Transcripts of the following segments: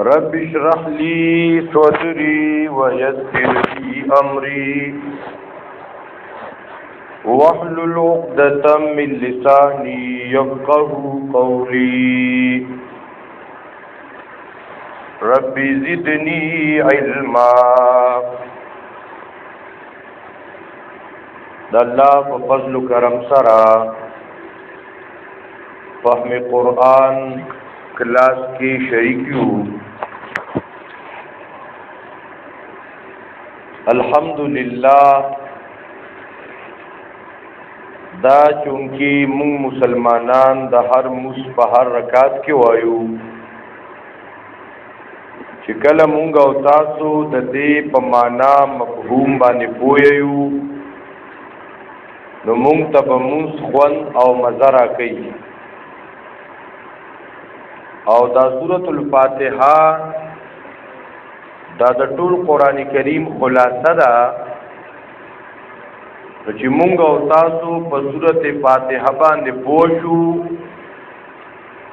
رب اشرح لي صدري ويسر لي أمري واحلل عقدة من لساني يفقه قولي رب زدني علما. د الله په فضل و کرم سره فهم قرآن کلاس کې شریک یو. الحمدللہ دا چونکی مونږ مسلمانان د هر موس په هر رکعت کې وایو چې کله مونږ او تاسو د دې په معنا مفهوم باندې پوهیو نو مونږ ته به موس خوند او مزه راکوي. او دا سورۃ الفاتحه دا د ټول قران کریم خلاصه ده چې مونږ او تاسو په سورۃ فاتحه باندې پوه شو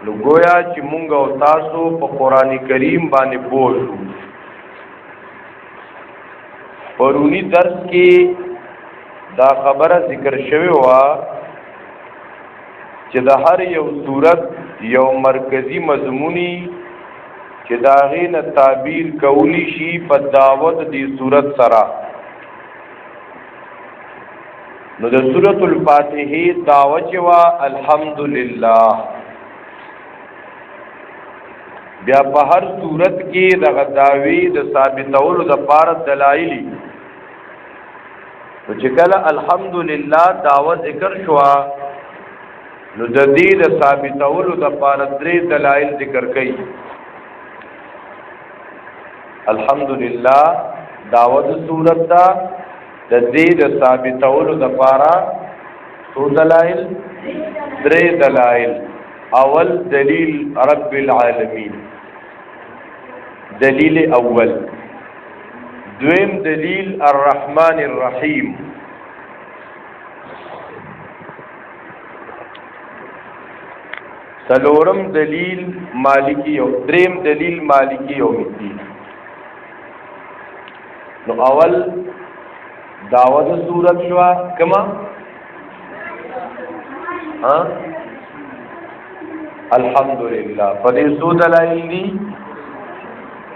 نو گویا چې مونږ او تاسو په قران کریم باندې پوه شو. پرونی درس کې دا خبره ذکر شوی و چې د هر یو سورت یو مرکزی مضمونی چې دا غینه تعبیر کولی شي په دعوت دی صورت سره. نو د سورۃ الفاتحه دعوت وا الحمدللہ. بیا په هر صورت کې د غداوی د ثابتولو د پاره دلایل چې کله الحمدللہ دعوت ذکر شوا نو د دې د ثابتولو د پاره درې دلایل ذکر کړي. الحمدللہ دعوت صورت دا د دې د ثابتولو د پاره څو دلایل؟ درې دلایل. اول دلیل رب العالمین، دلیل اول. دویم دلیل الرحمن الرحیم. څلورم دلیل مالکی یوم. دریم دلیل مالکی یوم الدین. نو اول دعوت صورت شوا کما الحمدللہ. پدې سو دلائل دی.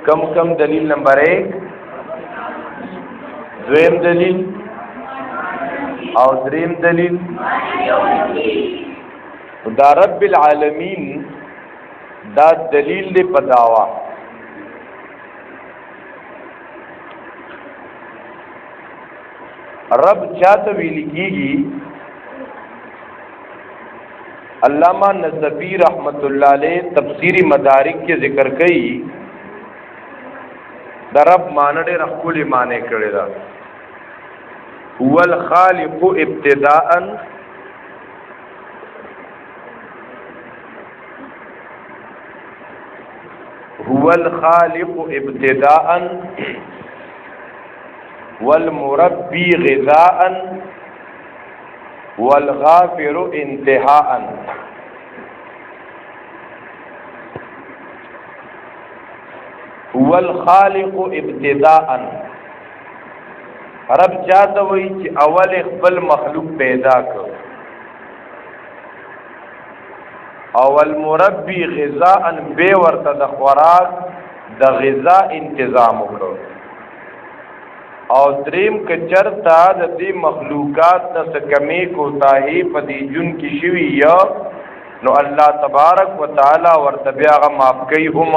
کم دلیل نمبر 1 دویم دلیل او دریم دلیل. دا رب العالمین دا دلیل دی په دعوا. رب چاته ویل کیږي؟ علامہ نصفی رحمت اللہ علیہ تفسیری مدارک کے ذکر کئی دا رب معنی ډېر ښکلي معنی کړی دا. هو الخالق ابتداء هو الخالق ابتداء والمربی غذاء والغافر انتهاء. هو الخالق ابتداء. رب چاته وی چې اول خپل مخلوق پیدا کړ. اول مربی غذاء به ورته د خوراک د غذا تنظیم وکړ. او دریم کچرتا د دې مخلوقات د کمی کوتاهی په دې جون کې شوی یا نو الله تبارک وتعالى ورته بیا غ معاف کوي. هم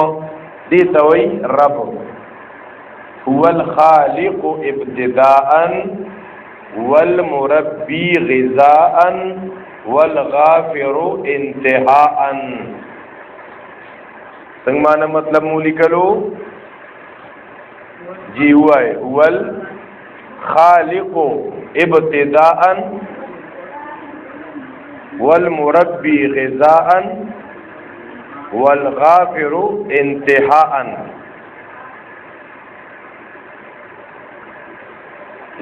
دې توي رب هو الخالق ابتداء والمربي غذاء والغافر انتهاء. څنګه معنا مطلب مو لیکلو جی ہوا ہے. هو الخالق ابتداء والمربی غذاء والغافر انتهاء.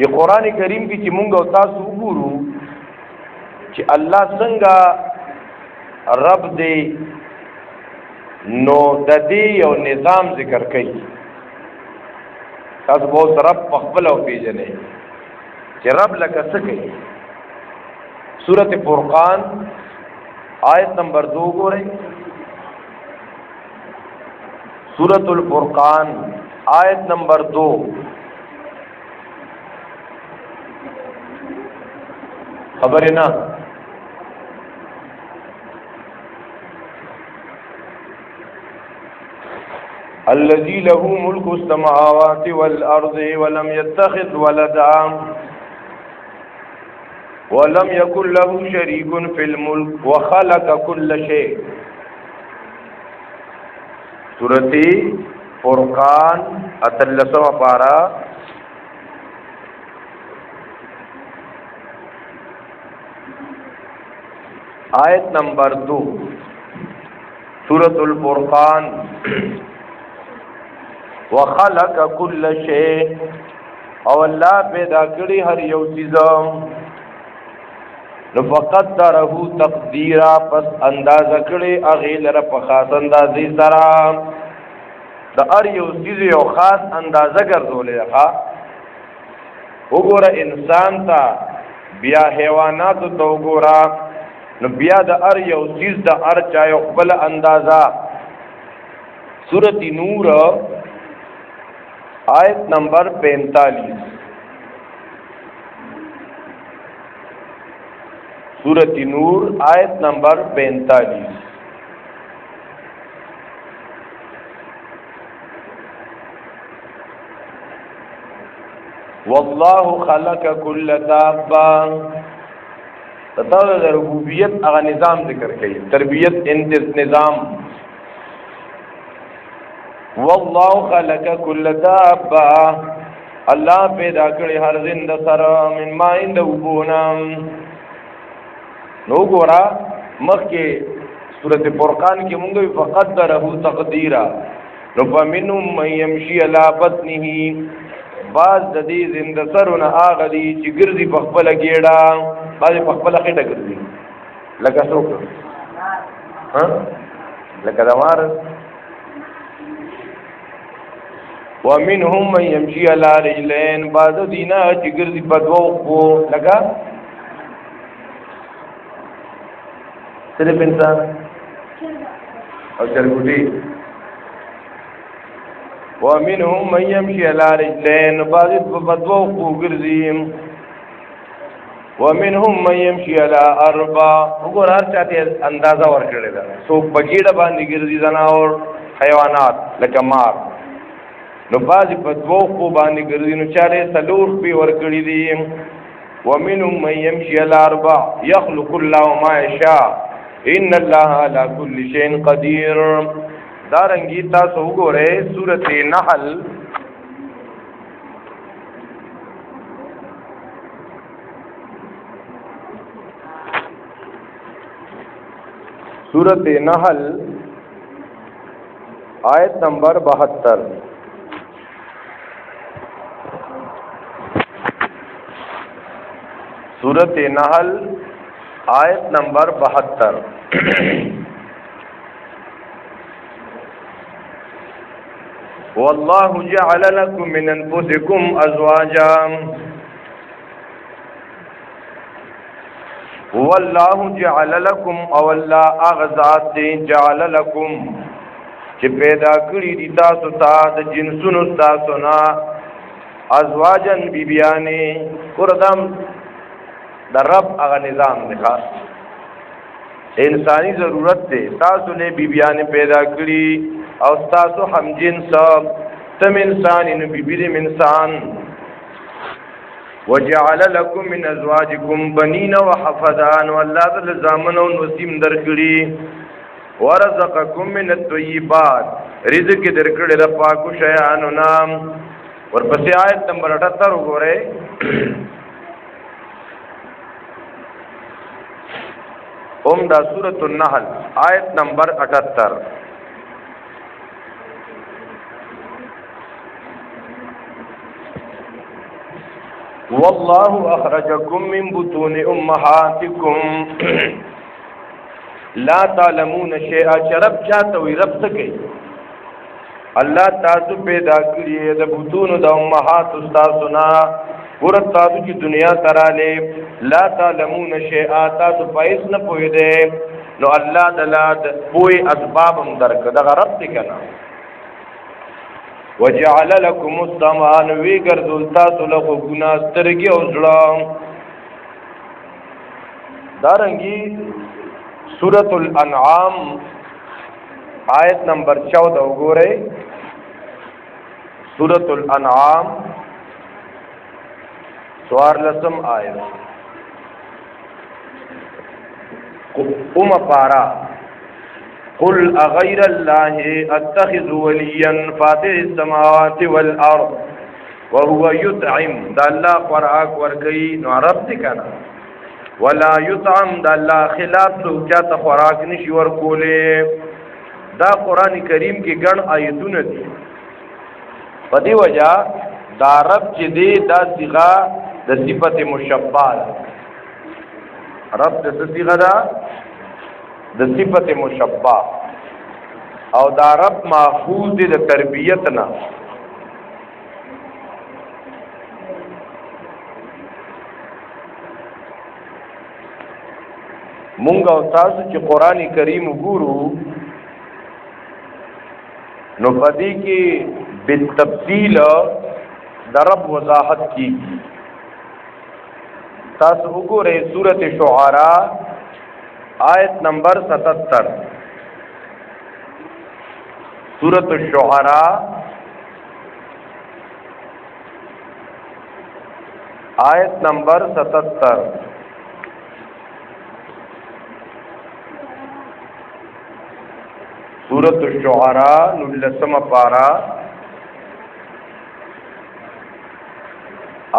یہ قرآن کریم کی چې مونږ او تاسو وګورو چې الله څنګه رب دې نو د دې یو نظام ذکر کوي تاسو به رب په خپل او پیژنې چې رب لکه څه کوي سورۃ فرقان آیت نمبر 2 ګورئ سورۃ الفرقان آیت نمبر 2 خبر ہے نا الذي له ملك السماوات والأرض ولم يتخذ ولدا ولم يكن له شريك في الملك وخلق كل شيء سورۃ فرقان اتلسو پارا آیت نمبر 2 سورۃ الفرقان وخلق كل شيء او الله پیدا کړی هر یو چیز نو فقدره تقدیرا پس اندازه کړی اغه لره په خاص اندازې سره د هر یو چیز یو خاص اندازه ګرځولې ښا وګوره انسان ته بیا حیوانات ته وګوره نو بیا د هر یو چیز د هر چا یو خپل اندازه سورۃ نور آیت نمبر 45 سورۃ نور آیت نمبر 45 والله خلق كل دابه تطور ربوبیت هغه نظام ذکر کړي تربیت نظام والله خلق كل دابه الله پیدا کړی هر زنده سره من ما اند وبونا نو ګورا مخکې سورۃ فرقان کې مونږ فقدره تقدیرا نو فمنهم من يمشي على بطنه باز د دې زنده سرونه هغه دي چې ګرځي په خپل ګېډه باندې په خپل خټه ګرځي لکه څوک ها لکه دمار ومنهم من يمشي على رجلين باز دینه چې ګرځي په دوه خو لکه صرف انسان او چرګوټي ومنهم من يمشي على رجلين باز په دوه خو ګرځي ومنهم من يمشي على اربع وګور هر چاته اندازه ورکړل دا سو بګیړه باندې ګرځي زناور حیوانات لکه مار نو بازي په دوه خو باندې ګرځي نو چاله سلور په ورکړي دي ومنهم من يمشي على اربع يخلق الله ما يشاء ان الله على كل شيء قدير دارنګي تاسو وګورئ سورۃ نحل سورۃ نحل آیت نمبر 72 سورۃ نحل آیت نمبر 72 والله جعل لكم من انفسكم ازواجا والله جعل لكم او الله اغذات جعل لكم چې پیدا کړی دي تاسو ته د جنسونو تاسو نه ازواجن بیبیانې قردم د رب هغه نظام دی انسانی ضرورت دی تاسو له بیبیانې پیدا کړی او تاسو هم جنس تم انسان ان بیبی انسان وجعل لكم من ازواجكم بنين وحفظا والله ذل زامن او نسیم درکړي ورزقكم من الطيبات رزق درکړي د پاکو شیانو نام ورپسې آیت نمبر 78 وګورئ دا سورۃ النحل آیت نمبر 78 والله اخرجكم من بطون امهاتكم لا تعلمون شیئا چې رب چاته وي رب څه کوي الله تاسو پیدا کړی د بوتونو د امهات تاسو نه ورته تاسو چې دنیا تراله لا تعلمون شیئا تاسو پایس نه پوي دي نو الله دلاد پوي اسباب هم درک دغه رب دې کنه وجعل لكم السمع وی ګرځول تاسو له ګنا سترګي او زړه دارنګي سورۃ الانعام آیت نمبر 14 وګورئ سورۃ الانعام سوار لسم آیت پارا قل اغیر اللہ اتخذ ولیا فاتر السماوات والارض وهو يطعم دا اللہ خوراک ورکی نو عرب دکنا ولا يطعم دا اللہ خلاف سو چاہتا خوراک نشی ورکولے دا قرآن کریم کی گن آیتون دی پدی وجہ دا رب چی دی دا صیغہ دا صفت مشبہ رب دا صیغہ دا دا صفت مشبہ او دا رب محفوظ دی دا تربیتنا مونگا او تاسو چې قرآن کریم گورو نو پدی کی بالتفصیل دا رب وضاحت کی تاسو وګورئ سورۃ شعراء آیت نمبر 77 سورۃ الشعراء آیت نمبر 77 سورۃ الشعراء نلسم پارا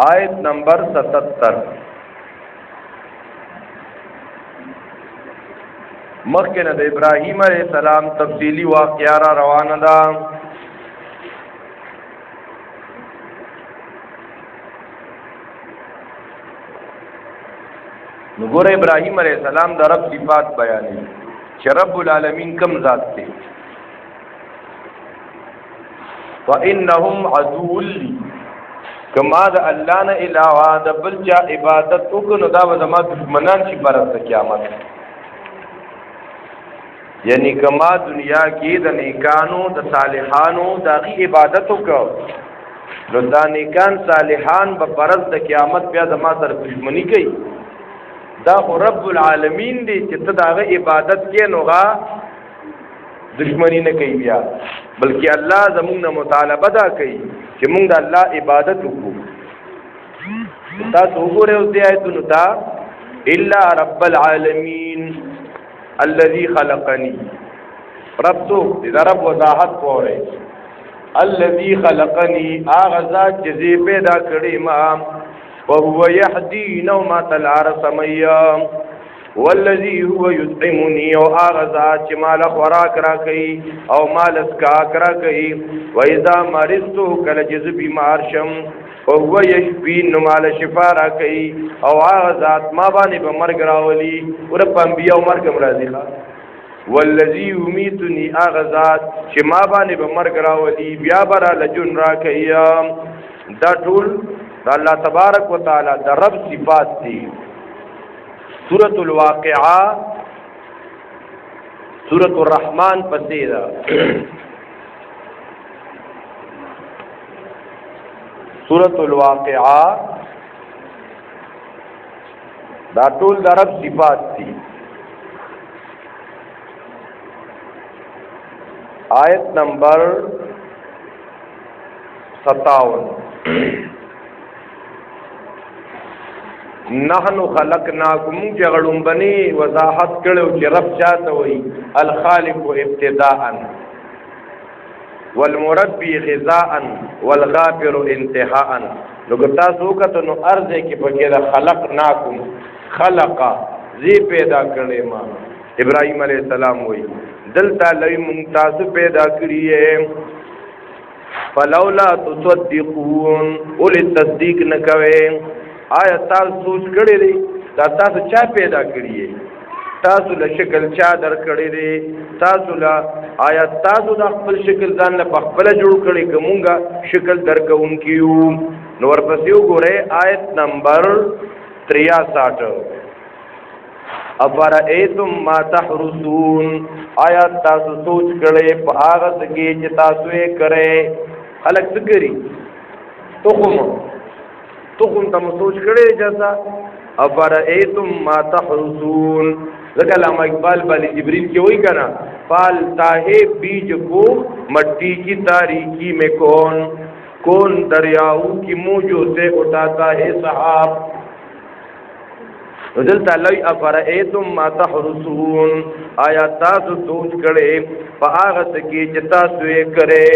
آیت نمبر 77 مخکې د ابراهیم علیه السلام تفصیلی واقعا را روانه ده نو ګوره ابراهیم علیه السلام د رب صفات بیانې چې رب العالمین کم ذات دی وانهم عدو لی کما د الله نه علاوه د بل چا عبادت وکړو دا به زما دشمنان شي پر قیامت یعنی کما دنیا کې د نیکانو د صالحانو دغه عبادت وکړو نو دا نیکان صالحان به پرز د قیامت بیا زما سره دشمنی کوي دا رب العالمین دی چې ته دغه عبادت کې نوغه دشمنی نه کوي بیا بلکې الله زموږ نه مطالبه دا کوي چې موږ د الله عبادت وکړو تاسو وګورئ اوس دې آیتونو ته الا رب العالمین الذي خلقني رب تو دا رب وضاحت کوي الذي خلقني اغذا جزي پیدا کړی ما وهو يهدين وما تلار سميا والذي هو يطعمني او اغذا چې مال خوراک را کوي او مال اسکاک را کوي واذا مرضت کله جز بیمار شم وهو يشفين مال شفا را کوي او ذات ما باندې به مرګ راولي ور په انبیاء مرګ راځي والذي يميتني ذات چې ما باندې به مرګ راولي بیا برا لجن را کوي دا ټول الله تبارک وتعالى د رب صفات دي سورۃ الواقعہ سورۃ الرحمن پسې ده سورۃ الواقعہ دا ټول د رب صفات دي آیت نمبر 57 نحنو خلقناکم جغړم بني وضاحت کړو چې رب چاته وي الخالق ابتداء والمربي غذاء والغافر انتهاء نو تاسو کته نو ارزه کې پکې دا خلقناکم خلق زی پیدا کړې ما ابراهيم عليه السلام وي دلته لوي ممتاز پیدا کړی فلولا تصدقون اول تصدیق نکوي آیا تاسو سوچ کړی دی دا تاسو چا پیدا کړی تاسو له شکل چا درکړی دی تاسو له آیا تاسو د خپل شکل ځان له خپل جوړ کړی کومګه شکل درکونکیو نو ورپسې وګورئ آیت نمبر 63 افرأیتم ما تحرثون آیا تاسو سوچ کړئ په هغه څه کې چې تاسو یې کړئ خلک څه کوي تخم تم سوچ کړئ جیسا افرأیتم ما تحرثون ذکر علامہ اقبال بالی جبریل کی وہی کہنا پالتا ہے بیج کو مٹی کی تاریکی میں کون دریاؤں کی موجوں سے اٹھاتا ہے سحاب دلتا لئی افرأیتم ما تحرثون آیا تاسو سوچ کړئ په هغه څه کې چې تاسو یې کړئ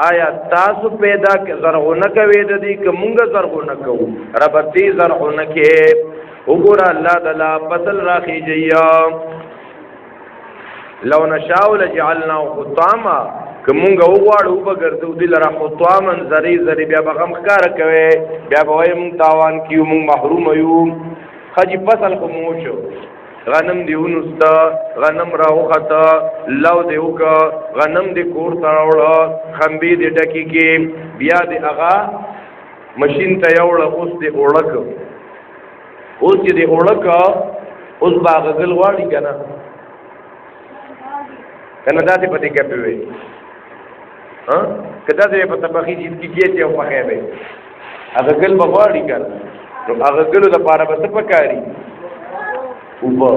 آیا تاسو پیدا زرغونه کوي د دې کومګه زرغونه کوو رب دې زرغونه کې وګوره الله تعالی فصل راخیږي لو نشاء لجعلنا حطاما کومګه وغواړو وګرځو دې لره حطاما زری بیا به غم ښکار کوي بیا به وایم تاوان کیو مونږ محروم یو خجی فصل خموشو غنم دی ونستا غنم راوختا لو دی وکا غنم دی کور تراوړه خمبي دی ټکی کې بیا دی اغا ماشین ته یوړه اوس دی اوړک اوس دی اوړک اوس باغل واړی کنه داسې پته کې پیوي ها کدا دې په تبخي چې کیږي او په خیبه هغه ګل بغواړي کنه نو هغه ګلو د پاره به څه پکاري اوبه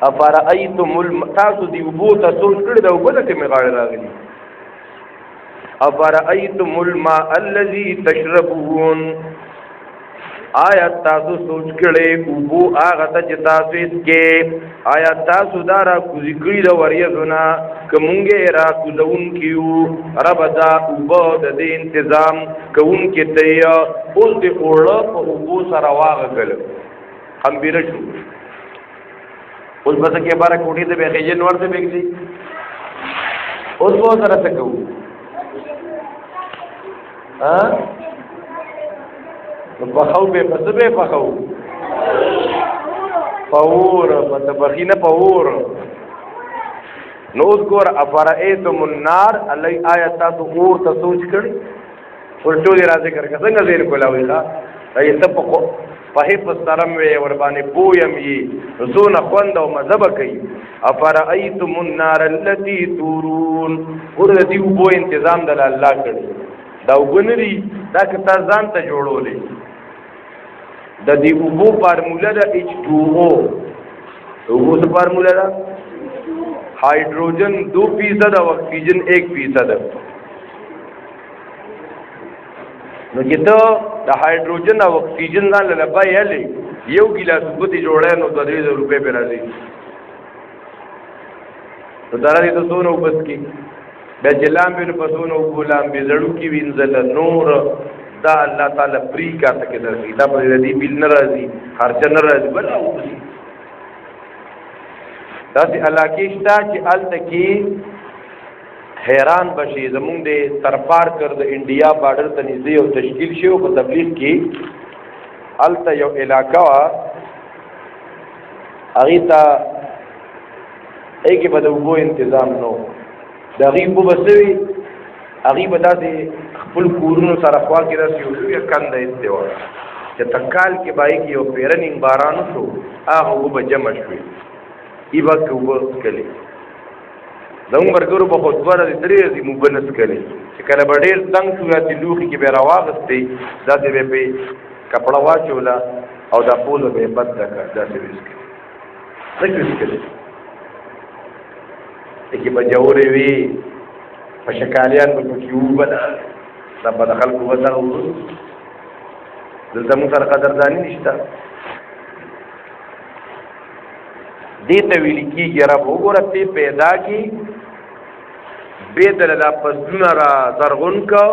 افرأیتم تاسو دی اوبو ته سوچ کړی دا اوبه ته مې غاړه راغلی افرأیتم الماء الذي تشربون آیا تاسو سوچ کړی اوبو هغه ته چې تاسو یې کې آیا تاسو دا را کوزي کړی د وریځونه کومګه را کوزون کیو رب دا اوبه د دې تنظیم کوونکې ته اوس د اوړه په اوبو سره واغل خمبيره شو اوس بس کې بار کوټې ته به خېجن ورته بګځي اوس وو سره څه کوو ها پخاو به پسبه پخاو پور پتبخینه پور نو ذکر افرائیتم النار علی آیات تاسو اور ته سوچ کړي ورټو دی راځي کړه څنګه زیر کولاوي لا ایت په پسترم وی ور باندې پویم یي زونه خوند او مذهب کوي افرائیتم النار التي تورون ور دې وبو تنظیم د الله کړي دا وګنري دا که تاسو ځان ته جوړولې د دې وبو فارموله د H2O وبو څه فارموله ده हाइड्रोजन 2% और ऑक्सीजन 1%। نو چې ته د هایدروجن او اکسیجن ځان له لبای هلې یو ګیلاس اوبه دې جوړی نو 3,000 روپۍ پرې راځي نو دا راځي ته څونه اوبه څکي بیا چې لامبې نو په څونه اوبو لامبې زړوکي وینځله نور دا الله تعالی فری کاته کې درکړي دا پرې د دې بیل نه راځي خرچه نه راځي بل اوبه داسې علاقې شته چې هلته کې حیران بشي زمونږ د ترپار کر د انډیا بارډر ته نږدې یو تشکیل شوی په تبلیغ کې هلته یو علاقه وه هغې ته هغې کې به د اوبو انتظام نه و د هغې اوبه به څه وي هغې به داسې خپل کورونو سره خوا کې داسې یو لویه کنده ایستې وه چې تکال کې به هغې کې یو پیرنینګ باران وشو هغه اوبه به جمع شوې ای به که اوبه څکلې زموږ ملګرو به خو 2 ورځې 3 ورځې مو اوبه نه څکلې چې کله به ډېر تنګ شو یا چې لوښي کې به یې راواغېستې داسې به یې پې کپړه واچوله او دا پوزه به یې بنده کړه داسې به یې څکلې څه کې څکلې پکې به جوړې وي په شکالیان به پکې اوبه ده دا به د خلکو وسه اوبه دلته موږ سره قدرداني نشته دې ته ویل کېږي رب وګوره ته پیدا کړي بې دله فصلونه را زرغون که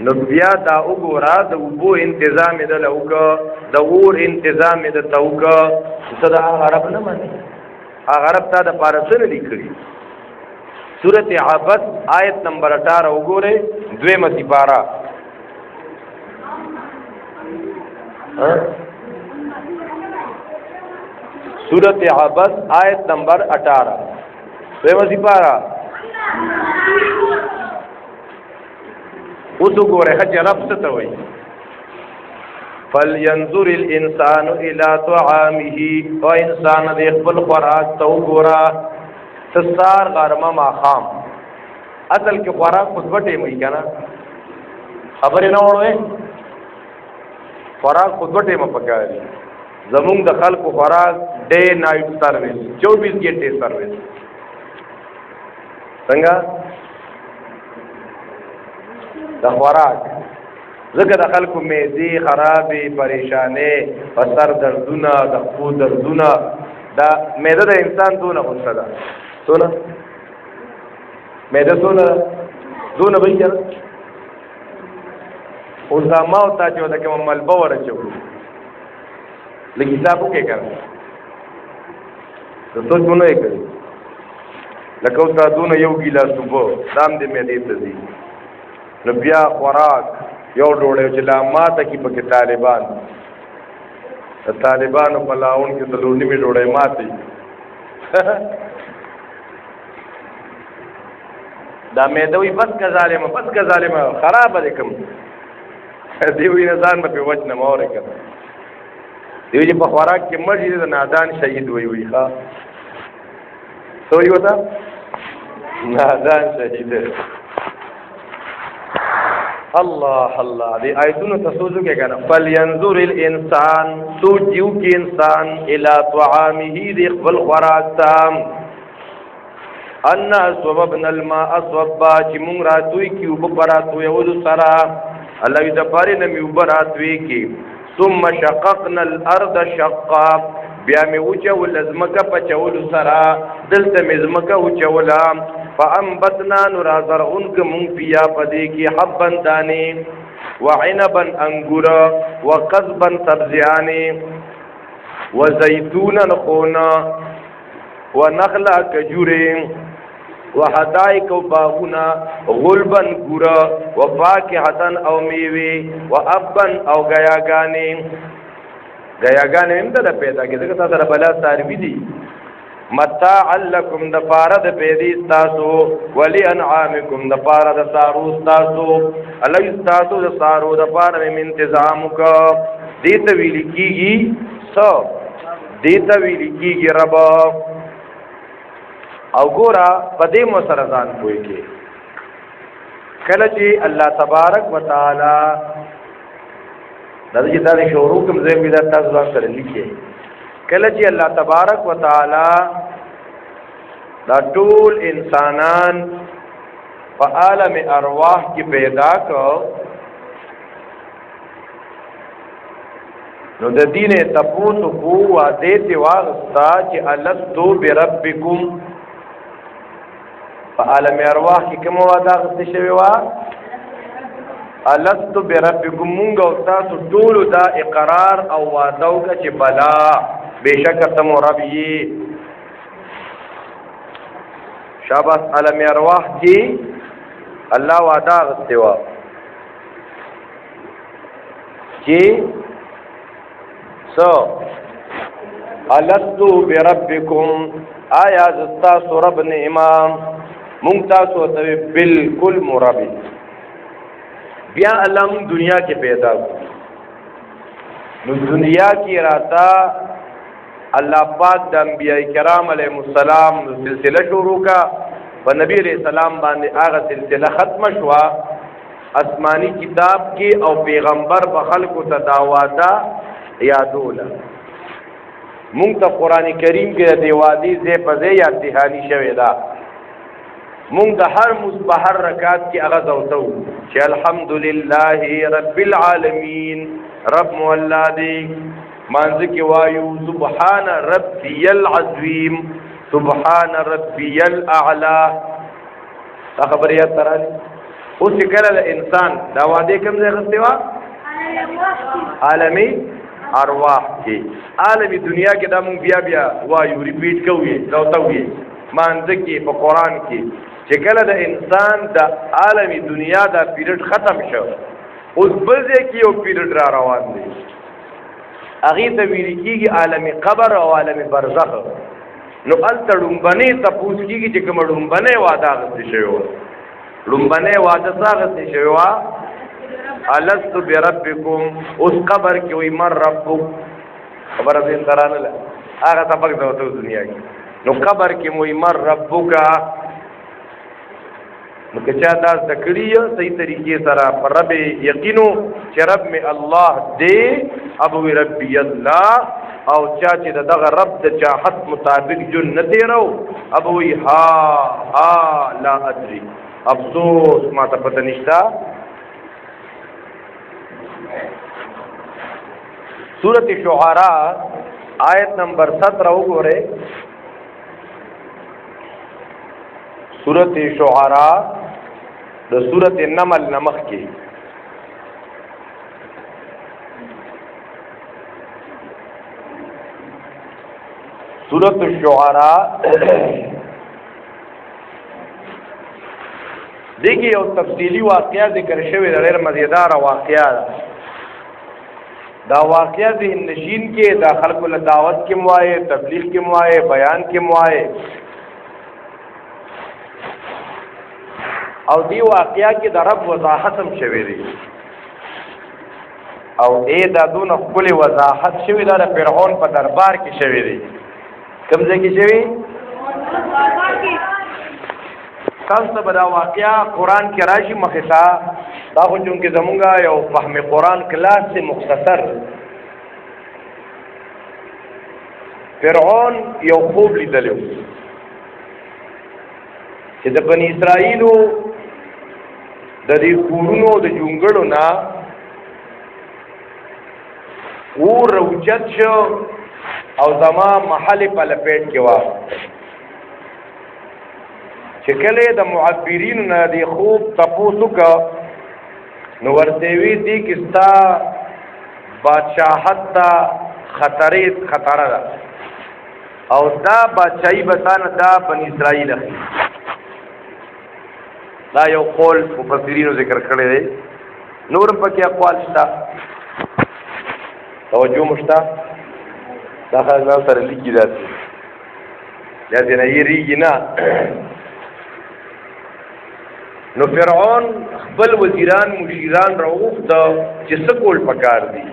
نو بیا دا وګوره د اوبو انتظام یې دله وکړه د اور انتظام یې درته وکړه ته د هغه رب نه منې هغه رب تا دپاره څه نه دي کړي سورت عبس آیت نمبر 18 وګورئ 2 سپاره सूरत अबस आयत नंबर 18 वही पारा उस गोरे हज रब से तो वही फलयंजुर الانسان الى طعامه او انسان د خپل خوراک تو ګورا تسار غرمه ماخام اصل کې خوراک خودبټه مې کنه خبرې نه وړوي خوراک خودبټه مې پکاري زمونږ د خلکو خوراک ډے نایټ سرویس 24 घंटे سرویس څنګه د خوراک زګه د خلکو میزي خرابې پریشانې سر دردونه د خو دردونه دا معده د انسان دونه غوسه ده دونه معده دونه به یې اوس دا ما او تا چې د کوم ملبه ورچو لږ حساب وکړه د څه یې کوي لکه اوس دونه یو ګیلاس وبو دام دې معدې ته دي نو بیا خوراک یو ډوړې چې لا ماته کې پکې طالبان د طالبانو په لاون کې د لونی می ډوړې ماتي دا مې دوی بس کا ظالم خراب دي کوم دی وی نه ځان په وجه نه مور کړ دی چې په خوراک کې مرجې د نادان شهید وي ښا سوې وتا نادان شهید الله الله دې آیتونو تاسو کې کنه فلینظر الانسان سوچو کې انسان الی طعامه دې خپل خوراک تام ان سببنا الماء صبا چې مونږ راتوي کې وب پراتو یو سرا الله دې پاره نه می وب راتوي کې ثم شققنا الارض شقا بیا می وچو لزمکه پچول سرا دلته مزمکه وچولا فانبتنا نرازرغن کمون فیا پدې کې حبا دانی وعنبا انګورا وقضبا سبزیانی وزيتونا خونا ونخلا کجورې وحدائق باغنا غلبا ګورا وفاکهه او میوه وابا او غیاګانی هم ته پیدا کې ځکه تاسو بلا ساروی دي متاع لکم د پاره د پیدي تاسو ولی انعامکم د پاره د سارو تاسو الله تاسو د سارو د پاره مې تنظیم کو دې ته ویل کیږي رب او ګورا پدې مو سره ځان کوی کې کله چې الله تبارک وتعالى د دې د شروع کوم ځای په تاسو سره لیکي کله چې الله تبارک وتعالى دا ټول انسانان په عالم ارواح کې پیدا کړ نو د دین تپوس کو واده تی واغستا چې الستو بربکم په عالم ارواح کې کوم واده غوښته شوی وا الستو بربکم مونږ او تاسو ټول دا اقرار او واده وکړه چې بلا بشک تم رب یې شاباس عالم ارواح کې الله وعده غوښته وا چې الستو بربکم آیا تاسو رب نه امام مونږ تاسو ته بالکل مربي بیا علم دنیا کې پیدا نو دنیا کې راتا الله پاک د انبیاء کرام علیهم السلام سلسله شروع کا په نبی رسول سلام باندې هغه سلسله ختم شوا آسمانی کتاب کې او پیغمبر په خلقو ته دعواتا یادولا مونږ ته قران کریم کې د وادي زې په زې یا امتحاني شوی دا مونږ د هر مصباح رکعات کې هغه زوتو چې الحمدلله رب العالمین رب مولا دی مانځ کې وایو سبحان ربي العظیم سبحان ربي الاعلى خبر یا ترانی اوس کله انسان دا وادي کوم ځای غستوا عالمي ارواح کې عالمي دنیا کې دا مونږ بیا وایو ریپیټ کوي زوتوي مانځ کې په قران کې چې کله د انسان د عالمي دنیا دا پیریډ ختم شو اوس بل ځای کې یو پیریډ را روان دی هغه ته ویل کېږي عالم قبر او عالم برزخ. نو الته ډومبنې تپوس کېږي چې کوم ډومبنې واده غوښتي شوی و، ډومبنې واده څه غوښتي شوی و؟ الست بربکم. اوس قبر کې وایي من ربک، خبره دې درانه ده هغه سبق ده ته دنیا کې. نو قبر کې وایي من ربک. نو که چا دا زده کړي صحیح طریقې سره پر رب یقینو چې رب مې الله دی، ابو ربي الله، او چا چې دغه رب د چاحت مطابق جون نه تیرو ابو ها لا ادري، افسوس ما ته پته نشته. سورۃ شعراء آیت نمبر 17 وګوره. سورۃ شعراء د سورۃ النمل نمخ کې سورۃ الشعراء دیکھیے یو تفصیلی واقعہ ذکر شوی ډېر مزیدار واقعہ دا واقعہ ذهن نشین کې دا خلکو له دعوت کې موایې، تبلیغ کې موایې، بیان کې موایې. او دی واقعیا کې د رب وضاحت هم شوی دی، او دا دونه خپل وضاحت شوی دا د فرعون په دربار کې شوی دی. کوم ځای کې شوی؟ تاسو به دا واقعیا قرآن کې راشي مخې ته. دا خو چونکې زمونږه یو فهم قرآن کلاس سے مختصر. فرعون یو خوب لیدلی چې د بني اسرائیلو د دې کورونو د جونګړو نه اور اوچت شو او زما محل په لپیټ کې وا. چې کله د معبرینو نه د خوب تپوس وکړ نو ورته وی دي کې ستا بادشاہت ته خطر ده او دا بادشاہي بسانه دا بني اسرائیل اخی. دا یو قول مفسرینو ذکر کړی دی، نورم پکې اقوال شته. توجه مشته دا خلک سره لیکي داسې داسې نه یېرېږي نه. نو فرعون خپل وزیران مشیران راوغوښته چې څه کول پکار دي.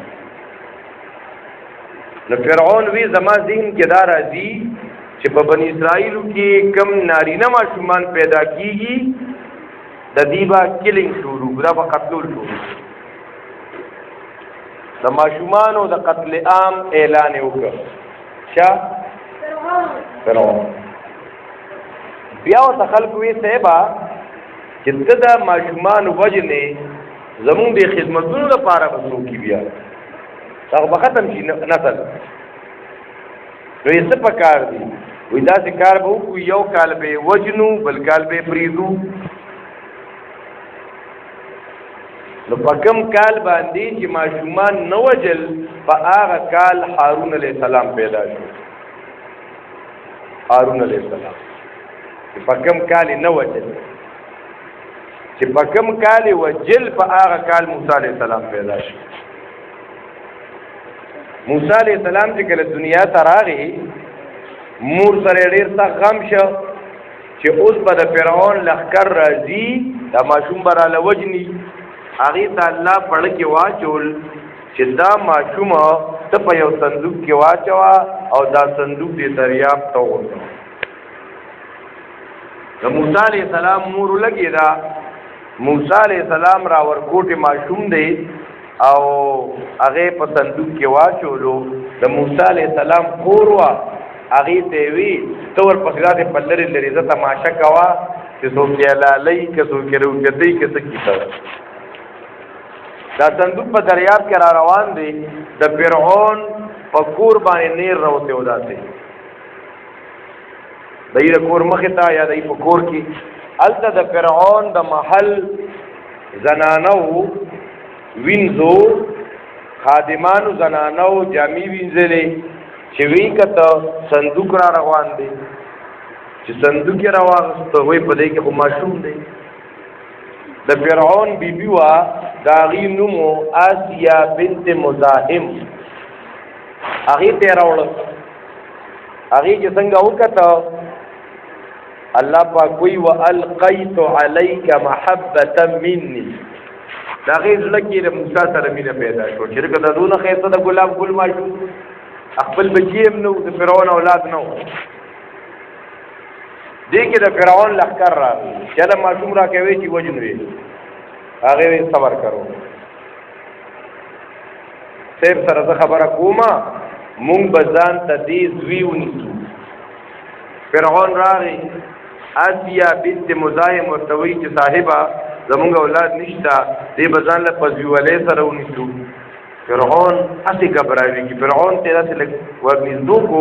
نو فرعون وی زما ذهن کې دا راځي چې په بني اسرائیلو کې کم نارینه ماشومان پیدا کیږي د دیبا کلینګ شروع دا په قتلول شروع د ماشومانو د قتل عام اعلان وکړ. چا؟ فرعون. بیا ورته خلک وی صاحبه چې ته د ماشومانو وجنې زمونږ د خدمتونو لپاره به څوک بیا هغه به ختم شي نسل. نو یې څه پکار دي؟ وایي داسې کار به وکړو یو کال به یې وجنو بل کال به یې پرېږدو. نو په کوم کال باندې چې ماشومان نه وجل په هغه کال هارون علیه السلام پیدا شو. هارون علیه السلام چې په کوم کال نه وجل چې په کوم کال وجل په هغه کال موسی علیه السلام پیدا شو. موسی علیه السلام چې کله دنیا ته راغی مور سره ډېر سخت غم شو چې اوس به د فرعون لښکر راځي دا ماشوم به راله وجني. هغې ته الله پړه کې واچول چې دا ماشومه ته په یو صندوق کې واچوه او دا صندوق دې دریاب ته وغورځوه. د موسی علیه السلام مور ولګېده. موسی علیه السلام را ورکوټې ماشوم دی او هغې په صندوق کې واچولو. د موسی علیه السلام کور وه هغې ته یې وي ته ورپسې داسې په لرې لرې زه تماشه کوه چې څوک یې حلالوي که څوک یې راوچتوي که څه کیسه. دا صندوق په دریاب کې را روان دی. د فرعون په کور باندې نیر راوتی و داسې د یې د کور مخې ته یا د یې په کور کې هلته د فرعون د محل زنانو وینځو خادمانو زنانو جامې وینځلې چې وی کته صندوق را روان دی. چې صندوق یې راواغسته وایي په دې کې خو ماشوم دی. د فرعون بیبي وه د هغې نوم و آسیا بنت مزاحم. هغه ته راوړ هغه چې څنګه وکړه الله پاک کوئی والقیت علیک محبه مني دا غیر لکه د موسی سره مینه پیدا شو چې کله دونه خیسه د ګلاب ګل ماشو خپل بچیم نو د فرعون اولاد نو دې کې د فرعون لخر راغی چې دا ماشوم را کوي چې وجن وي هغه صبر کرو سیب سره خبره کومه مونږ بزان ته دې زوی ونیسو فرعون راغی آسیا بنت مزاحم ورتوي چې صاحبہ زمونږ اولاد نشتا دې بزان له پزویولې سره ونیسو فرعون اسی غبراوي کی فرعون تیرا سے لگ ورنیزو کو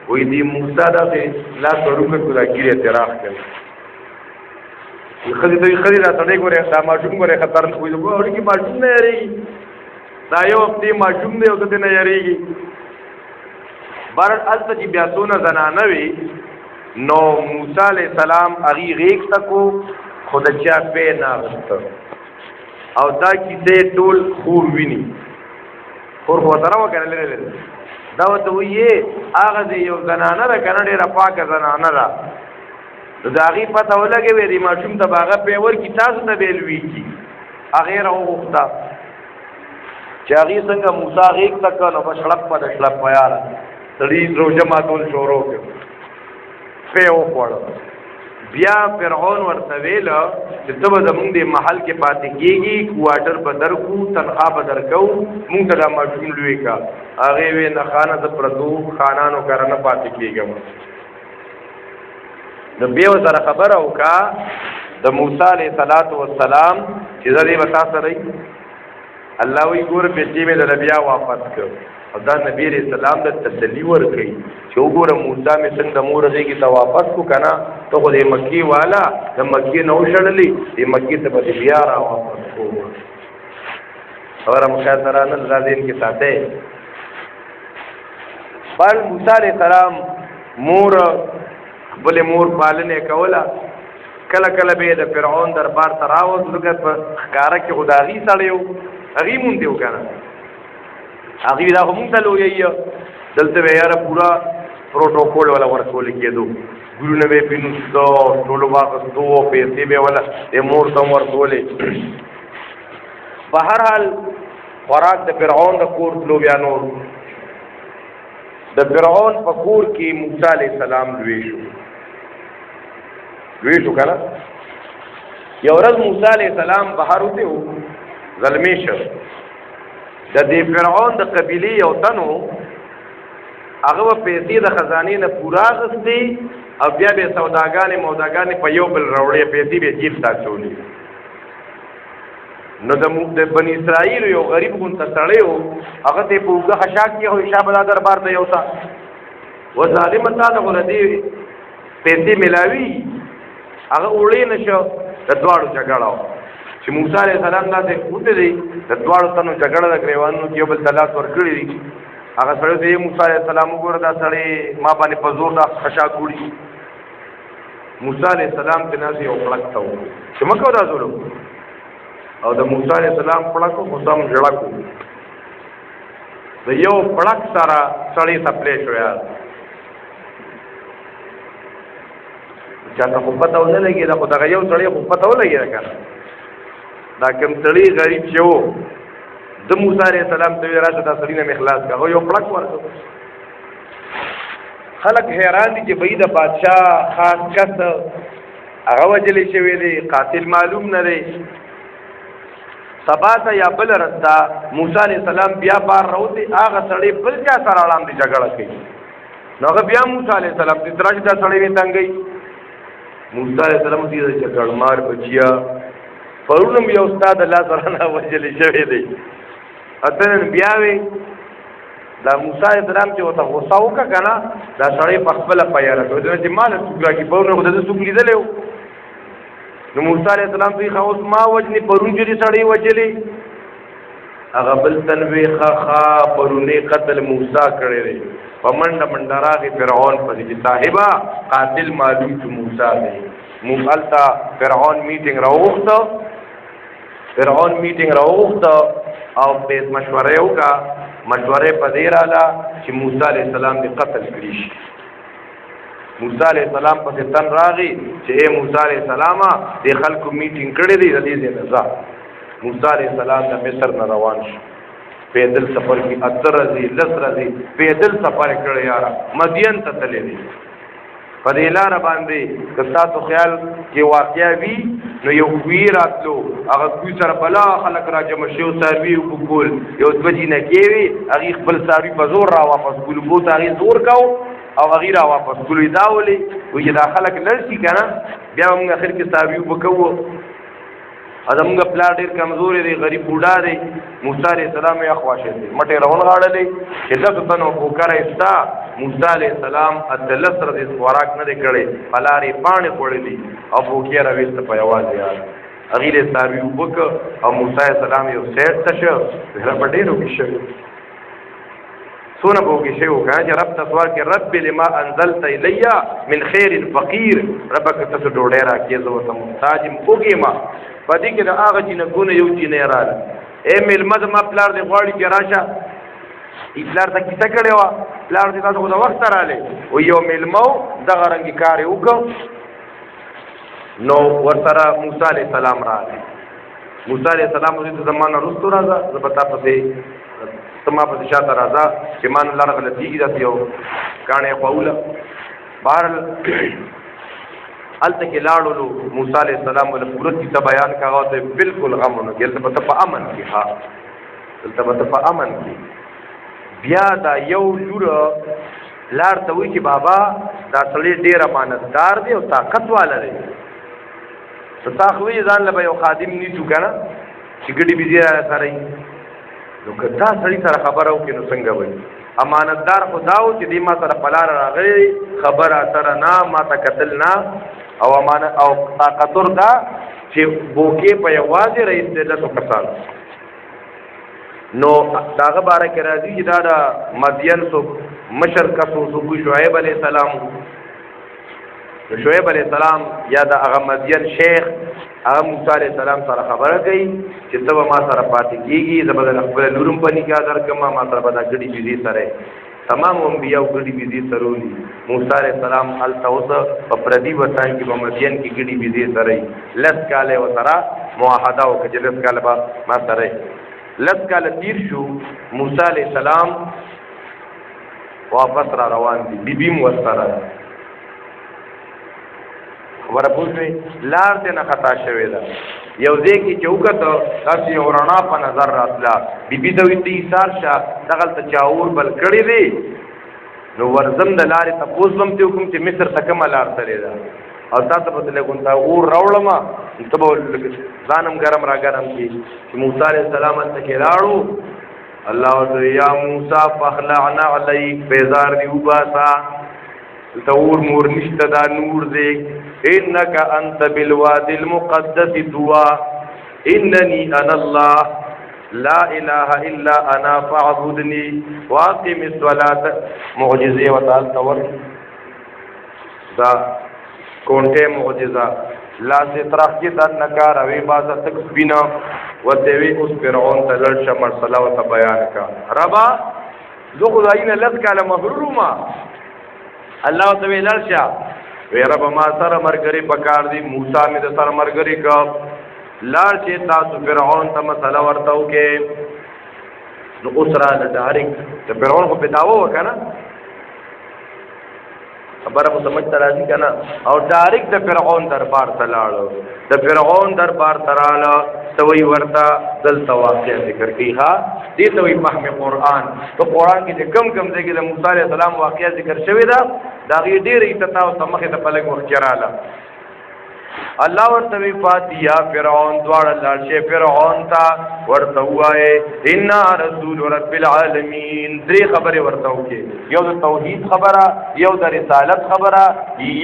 وې دې موسی دا سے لا سروکه کو دا کیره اعتراف کړ خدای دې خدای را تړې ګوره دا ماشوم ګوره خطر نه وي ګوره کی ماشوم نه یری دا یو دې ماشوم دې او دې نه یریږي بار الته چې بیا سونه زنانه وي نو موسی علیہ السلام اغي غیک تکو خود چا په ناغست او دا کیسه ټول خور ویني خور هو درو کنه لري دا وته وی هغه دی یو زنانه را کنه ډیره پاکه زنانه را دا غي پته ولګي وی دی ماشوم ته باغه په ور کی تاسو ته بیلوي کی هغه راو وخته چې هغه څنګه موسی غیک تک نو بشلپ په شلپ پیار تړي روزه ماتول شروع کړ په وړ بیا فرعون ورته ویل چې ته به زمونږ د محل کې پاتې کېږي کوارټر به درکو تنخواه به درکو مونږ ته دا ماشوم لوی کا هغې وې نه خانه د پردو خانانو کره نه پاتې کېږم نو بیا ورسره خبره وکړه د موسی علیه السلام چې زه دې به تا سره الله وی ګور بچی مې د بیا واپس کړ او دا نبی علیہ السلام د تسلی ورکړي چې وګوره موسی مې څنګه مور دې ته واپس کو کنه ته خو دې مکی والا د مکی نو شړلې دې مکی ته به بیا را واپس کو اور مخاطره نن زادین کې ساته بل موسی علیہ السلام مور بل مور پالنه کوله کله کله به د فرعون دربار ته راوځ لګت په ښکارا کې خدایي سړیو هغه مونږ دیو کنه هغه دا هم ته لوی دلته یاره پورا پروتوکول ولا ورکول کېدو ګورونه به پینځو ټولو واغستو پیسې به ولا مور ته ورکولې په هر حال خوراک د فرعون د کور لو بیا نور د فرعون په کور کې موسی علیہ السلام لوی شو کنه یو ورځ موسی علیہ السلام بهر وته ظلمی شو د دې فرعون د قبیله یو تنو هغه پیسې د خزانه نه پورا غستې او بیا به سوداګانې په یو بل راوړې پیسې به جیب تا چولې نو د بنی اسرائیل یو غریب غون ته سړیو هغه ته په وګه حشاک کې هو شابه دربار ته یوتا و ظالم تا د غلدي پیسې ملاوي هغه وړې نشو د دواړو جګړه چې موسی علیہ السلام دا ته وته دی د دواړو تنو جګړه د گریوانو کې بل تلاش ورکړي دي هغه سره دی موسی علیہ السلام وګوره دا سړی ما باندې په زور دا خشا کوړي موسی علیہ السلام ته نازي او پړک ته چې مکو دا زولو او د موسی علیہ السلام پړکو خصم جړه کو د یو پړک سره سړی سپلې شو یار چاته په پته ونه لګي دا خدای یو سړی په پته ولګي کنه دا کوم سړی غریب شو د موسی علیہ السلام ته راشه دا سړی نه اخلاص کا یو پړک ورته خلک حیران دي چې بې د بادشاہ خاص کس هغه وجلې شوی دی قاتل معلوم نه دی سبا ته یا بل رستا موسی علیہ السلام بیا بار راوتی هغه سړی بل چا سره اړم دي جګړه کوي نو بیا موسی علیہ السلام دې ترځ دا سړی وتنګي موسی علیہ السلام دې جګړه مار بچیا پرونم یو استاد الله سره نه وجلې شوی دی اته بیا وی دا موسی علیہ السلام چې وته غوسه وکړه کنه دا سړی په خپل پیاره کوي چې مال څوګرا کی پرونه خو د څوک لیدلې نو موسی علیہ السلام دوی خاص ما وجنی پرون جری سړی وجلې هغه بل تنوی خا پرونه قتل موسی کړی دی پمنډ منډراغي فرعون په دې صاحبہ قاتل معلوم چې موسی دی مخالتا فرعون میټینګ راوغته او په مشوره یو کا مشورې په دې رااله چې موسی علیه السلام دې قتل کړي شي. موسی علیه السلام پسې تن راغی چې اے موسی علیه السلام دې خلکو میټینګ کړی دی د دې ځای نه. موسی علیه السلام د مصر نه روان شو، پیدل سفر کې 18 ورځې 10 ورځې پیدل سفر کړی یاره، مدین ته تللی دی. په دې لاره باندې که تاسو خیال کې واقعیا وي نو یو کوی راتلو، هغه کوی سره بلا خلک را جمع شي او څاروي وکول، یو دوه جینکې وي هغې خپل څاروي په زور را واپس کولو، بوت هغې زور کو او هغې را واپس کولو. دا ولې وایي چې دا خلک لړ شي که نه بیا به موږ اخر کې څاروي وبه کوو. زمونږ پلار ډېر کمزورې دی، غریب بوډا دی. موسی علیه السلام یې اخواشه دی، مټې راونغاړلې چې لسو تنو کوکره ستا. موسی علیه السلام 18 ورځې خوراک نه دی کړی، په لارې یې پاڼې خوړلي او بوکې راویسته په یوازې یاد. هغې یې څاروي اوبه کړه او موسی علیه السلام یو سیټ ته شه، هغه په ډېر اوږې شوي، څونه به اوږې شوي وکړه چې رب ته سوال کې رب لما انزلت الی من خیر فقیر، ربه که تاسو ډوډۍ راکړې زه ورته محتاج یم، اوږې ما په دې کې د هغه جینکونه یو جینۍ راغله. ای مېلمه زما پلار دې غواړي چې راشه. پلار ته کیسه کړې وه، پلار دې تاسو خو د وخته راغلی و یو مېلمه و دغه رنګې کار یې وکړ. نو ورسره موسی علیه السلام راغی. موسی علیه السلام ورته زما نه وروستو راځه، زه به تا پسې ته ما پسې شاته راځه چې ما نه لاره غلطېږي. داسې یو کاڼی یې خووله. بهرحال هلته کې لاړلو، موسی علیه السلام له پوره کیسه بیان کړه، هغه ته بالکل غم ونه کړي. دلته به ته په امن کې، ها دلته به ته په امن کې. بیا دا یو لور پلار ته وایي چې بابا دا سړی ډېر امانتدار دی او طاقت والا دی. تا خو وایي ځان له به یو خادم نیسو که نه چې ګډې بېزې را سره وي. نو که دا سړي سره خبره وکړي نو څنګه به وي؟ امانتدار خو دا و چې دی ما سره په لاره راغلی، خبره سره نه، ما ته کتل نه، او طاقتور دا چې بوکې په یوازې رئیس 10 کسان. نو د هغه باره کې راځي چې دا د مدین څوک مشر کس و څوک شعیب علیه السلام. نو شعیب علیه السلام یا د هغه مدین شیخ هغه موسی علیه السلام سره خبره کوي چې ته به ما سره پاتې کېږي، زه به د خپله لور هم په نکاح درکړم، ما سره به دا ګډې بېزې سره تمام انبیاء ګډې بېزې سرولي. موسی علیه السلام هلته اوس په پردي وطن کې په مدین کې ګډې بېزې سره 10 کاله یې ورسره معاهده وکړه چې 10 کاله به ما سره 10 کاله تیر شو. موسی علیه السلام واپس را روان دي، بیبي م ورسره خبره پوه شوې. لار ته نه خطا شوې ده، یو ځای کې چې وکته داسې یو رڼا په نظر راتله. بیبي ته وایي ته ایثار شه، دغلته چا اور بل کړی دی. نو ورځم د لارې تپوس به م ترې وکړم چې مصر ته کومه لار تلې ده او تا ته به ته لږ اور راوړم، ته به ځان هم ګرم را ګرم کړي. چې موسی علیه السلام هلته کې لاړو، الله ورته یا موسی فاخلعنا علیک، بیزار دې وباسه، دلته اور مور نشته، دا نور دی. انک انت بالوادي المقدس طوى انني انا الله لا اله الا انا فاعبدني واقم الصلاه. معجزه وتعالى تور دا کونټه معجزه لا سے طرف کې د نکار اوی بازه تک بنا وته وی اوس فرعون ته لړ شمر صلا او بیان کا ربا ذو خداینا لذ کاله محروما. الله تعالی لړشا وی رب ما سره مرګري پکار دی، موسی می د سره مرګري کا لار چې تاسو فرعون ته مسله ورته وکې. نو اوس را د ډایرک د فرعون په داوا وکنه خبره مو سمجھ ته راځي کنه، او ډایرک د فرعون دربار ته لاړو. د فرعون دربار ته رااله توي ورته دلته واقع ذکر کیها دې ته وي فهم قرآن. په قرآن کې کم کم ځای کې د موسی علیه السلام واقعه ذکر شوی ده، دا غي ډېر اتتا او مخه ته پلک وخت رااله. الله ورته وی فاتیا فرعون دواړه لاشه فرعون ته ورته وایي ان رسول رب العالمین. درې خبره ورته وکي، یو د توحید خبره، یو د رسالت خبره،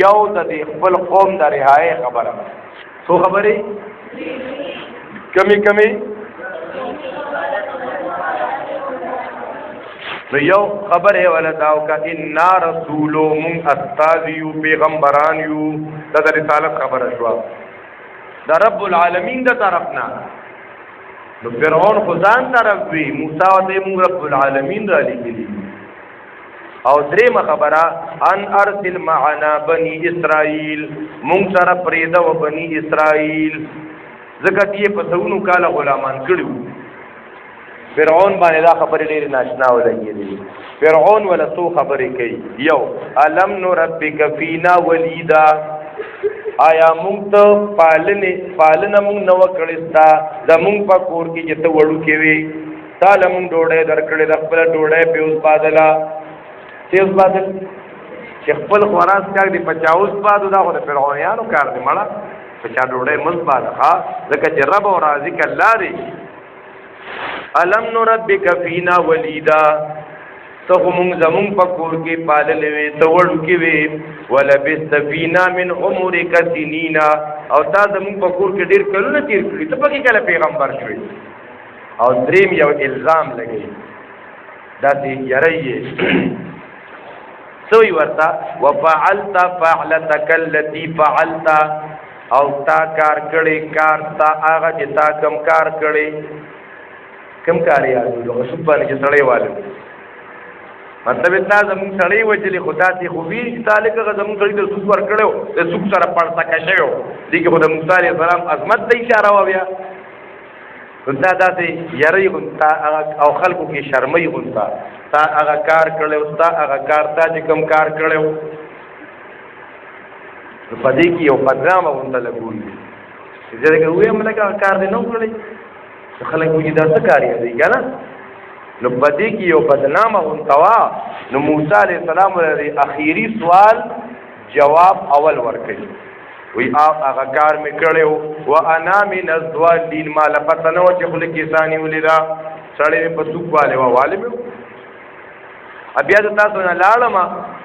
یو د خپل قوم د رهایی خبره. څو خبرې کمی کمی. نو یو خبر ہے ولداو کا انا رسول من استاذیو پیغمبران یو دا رسالت خبر شوا دا رب العالمین دا طرفنا. نو فرعون خو ځان ته رب وي، موسی ته موږ رب العالمین را لېږلي. او درېمه خبره ان ارسل معنا بني اسرائیل، موږ سره پرېږده و بني اسرائیل، ځکه چې یې په سلونو کاله غلامان کړي وو. فرعون باندې دا خبرې ډېرې ناشنا ولګېدې. فرعون ولا څو خبرې کوي. یو الم نربک فینا ولیدا، آیا مونږ ته پالنه مونږ نه وکړې ستا زمونږ په کور کې چې ته وړوکې وې، تا له مونږ ډوډۍ درکړې ده، خپله ډوډۍ پې اوس بادله چې اوس بادل چې خپل خوراک کار دی په چا اوس بادو، دا خو د فرعونیانو کار دی مړه، په چا ډوډۍ مز باده ښه، ځکه چې رب او رازق الله دی. الم نربک فینا ولیدا، ته خو مونږ زمونږ په کور کې پاللې وې، ته وړوکې وې، ولبثت فینا من عمرک سنینا، او تا زمونږ په کور کې ډېر کلونه تېر کړي، ته پکې کله پیغمبر شوې. او دریم یو الزام لګوي، داسې یری یې سوی ورته وفعلت فعلتک التي فعلت، او تا کار کړی کار تا هغه چې تا کم کار کړی. کم کار یادو لکه سوپ باندې چې سړی والو، مطلب تا زمونږ سړی وجلې، خو داسې خوبي چې تا لکه زمونږ سړي د سوپ ورکړی و، د سوپ سره پړسکه شوی و، دې کې خو د موسی علیه السلام عظمت ته اشاره وه. بیا دا داسې یری غونته او خلکو کې شرمۍ غونته، تا هغه کار کړی و، ستا هغه کار تا چې کوم کار کړی و، نو په دې کې یو بدنامه غونته لګول دي چې ځکه ووایم لکه هغه کار دې نه و کړی، خلک وایي دا څه کار یادوي که نه، نو په دې کې یو بدنامه غونته وه. نو موسی علیه السلام د اخیري سوال جواب اول ورکوي، وی هغه کار مې کړی و، وانا من الضالین، ما له پته نه وه چې خوله کې ثاني ولیده، سړی مې په سوق والې وه، والې مې بیا د تاسو نه لاړم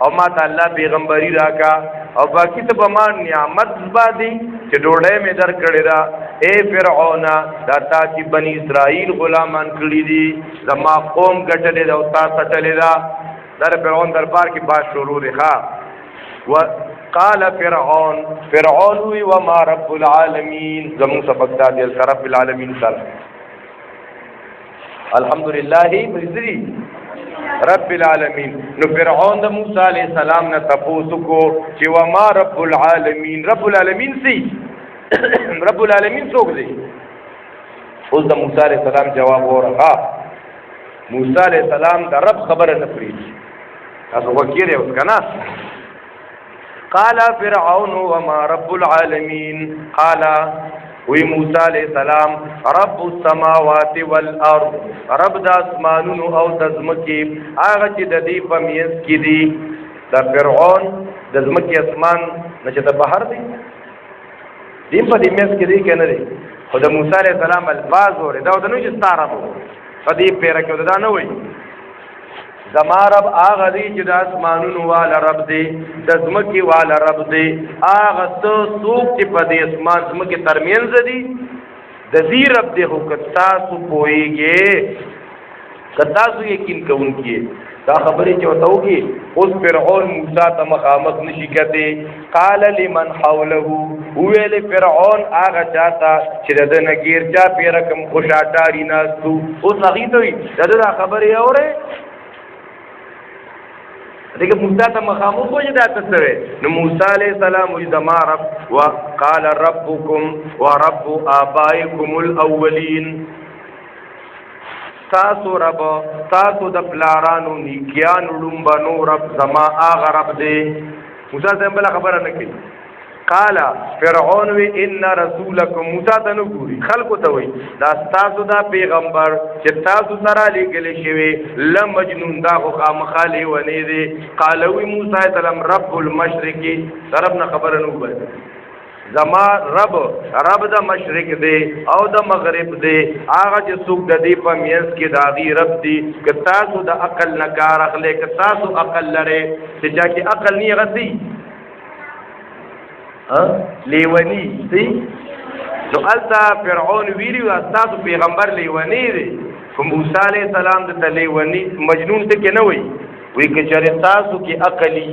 او ما ته الله پیغمبري راکا، او باقي ته به ما نعمت زبادي چې ډوډۍ مې در کړې ده. اے فرعون، دا تا چې بني اسرائیل غلامان کړي دي، زما قوم ګټلې ده او تا څټلې ده. دا د فرعون دربار کې بات شروع دی. ښه وقال فرعون وی وما رب العالمین، زمون سبق دا دی رب العالمین سره الحمدلله مزری رب العالمین. نو فرعون د موسی علیہ السلام نه تپوس کو چې وما رب العالمین، رب العالمین سی رب العالمین څوک دی؟ اوس د موسی علیہ السلام جواب ورغا، موسی علیہ السلام د رب خبره نه پریږي، تاسو وکیل اوس کنه. قال فرعون وما رب العالمین، قال وی موسی علیہ السلام رب السماوات والارض، رب د اسمانونو او د ځمکې، هغه چې د دې په میز کې دي. د فرعون د ځمکې اسمان نه چې د بهر دی، دې په دې میز کې دی که نه دی، خو د موسی علیہ السلام الفاظ اورې دا ورته نه وایي چې ستا رب په دې پیره کې دا نه وایي زما رب هغه دی چې د اسمانونو والا رب دی، د ځمکې والا رب دی. هغه څه څوک چې په دې اسمان ځمکې ترمنځ دي د دې رب دی. خو که تاسو پوهېږئ، که تاسو یقین کوونکي دا خبرې چې ورته وکړي، اوس فرعون موسی ته مخامخ نشي کتی. قال لمن حوله، وویلې فرعون هغه چاته چې د ده نه ګیر چا پیره کوم خوشاټاري ناستو، اوس هغې ته وي د ده دا خبرې اورئ، دیکھے موسی ته مخامخ وایي دا څه شوی. نو موسی علیہ السلام وایي زما رب وقال ربکم ورب آبائکم الاولین، تاسو رب تاسو د پلارانو نیکیانو ړومبنو رب زما هغه رب دی. موسی ته بله خبره نه کوي. قال فرعون وی ان رسولکم، موسی ته نه ګوري خلکو ته وایي دا تاسو دا پیغمبر چې تاسو سره لېږلی شوی لمجنون، دا خو خامخا لیونی دی. قال وی موسی علیه السلام رب المشرقي، د رب نه خبره نه وباسي، زما رب د مشرق دی او د مغرب دی، هغه چې څوک د دې په میانس کې د هغې رب دی. که تاسو د عقل نه کار اخلئ، که تاسو عقل لرئ، چې چا کې عقل نه هغه دی لیونی دی. نو هلته فرعون ویلي و ستاسو پیغمبر لیونی دی، خو موسی علیه السلام دته لیونی مجنون ته کې نه وایي، وایي که چېرې تاسو کې عقلي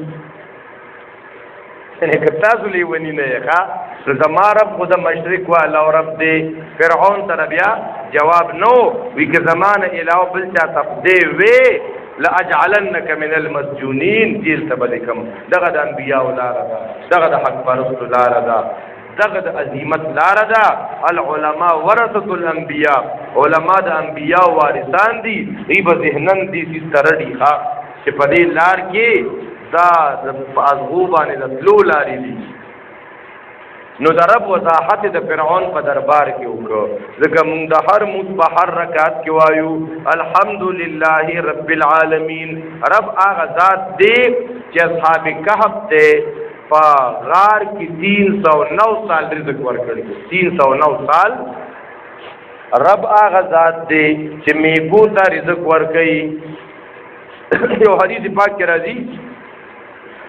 یعنې که تاسو لیوني نه یې ښه، نو زما رب خو د مشرق والا رب دی. فرعون سره بیا جواب نو وی که زمانه علاوه بل چا تقدی وی لاجعلنک من المسجونین جیل تبلکم دغه د انبیاء لاره ده دغه د حق پرست لاره ده دغه د عظمت لاره ده العلماء ورثه الانبیاء علما د انبیاء وارثان دي ای په ذهنن دي سترډي ها چې په دې لار کې دا ازغو باندې د تلو لارې دي نو د رب وضاحت د فرعون په دربار کې وکړو ځکه موږ د هر مصباح رکعت کې وایو الحمدلله رب العالمین رب هغه ذات دی چې اصحاب کهف ته په غار کې 309 سال رزق ورکړي 309 سال رب هغه ذات دی چې میګو ته رزق ورکړي یو حدیث پاک کې راځي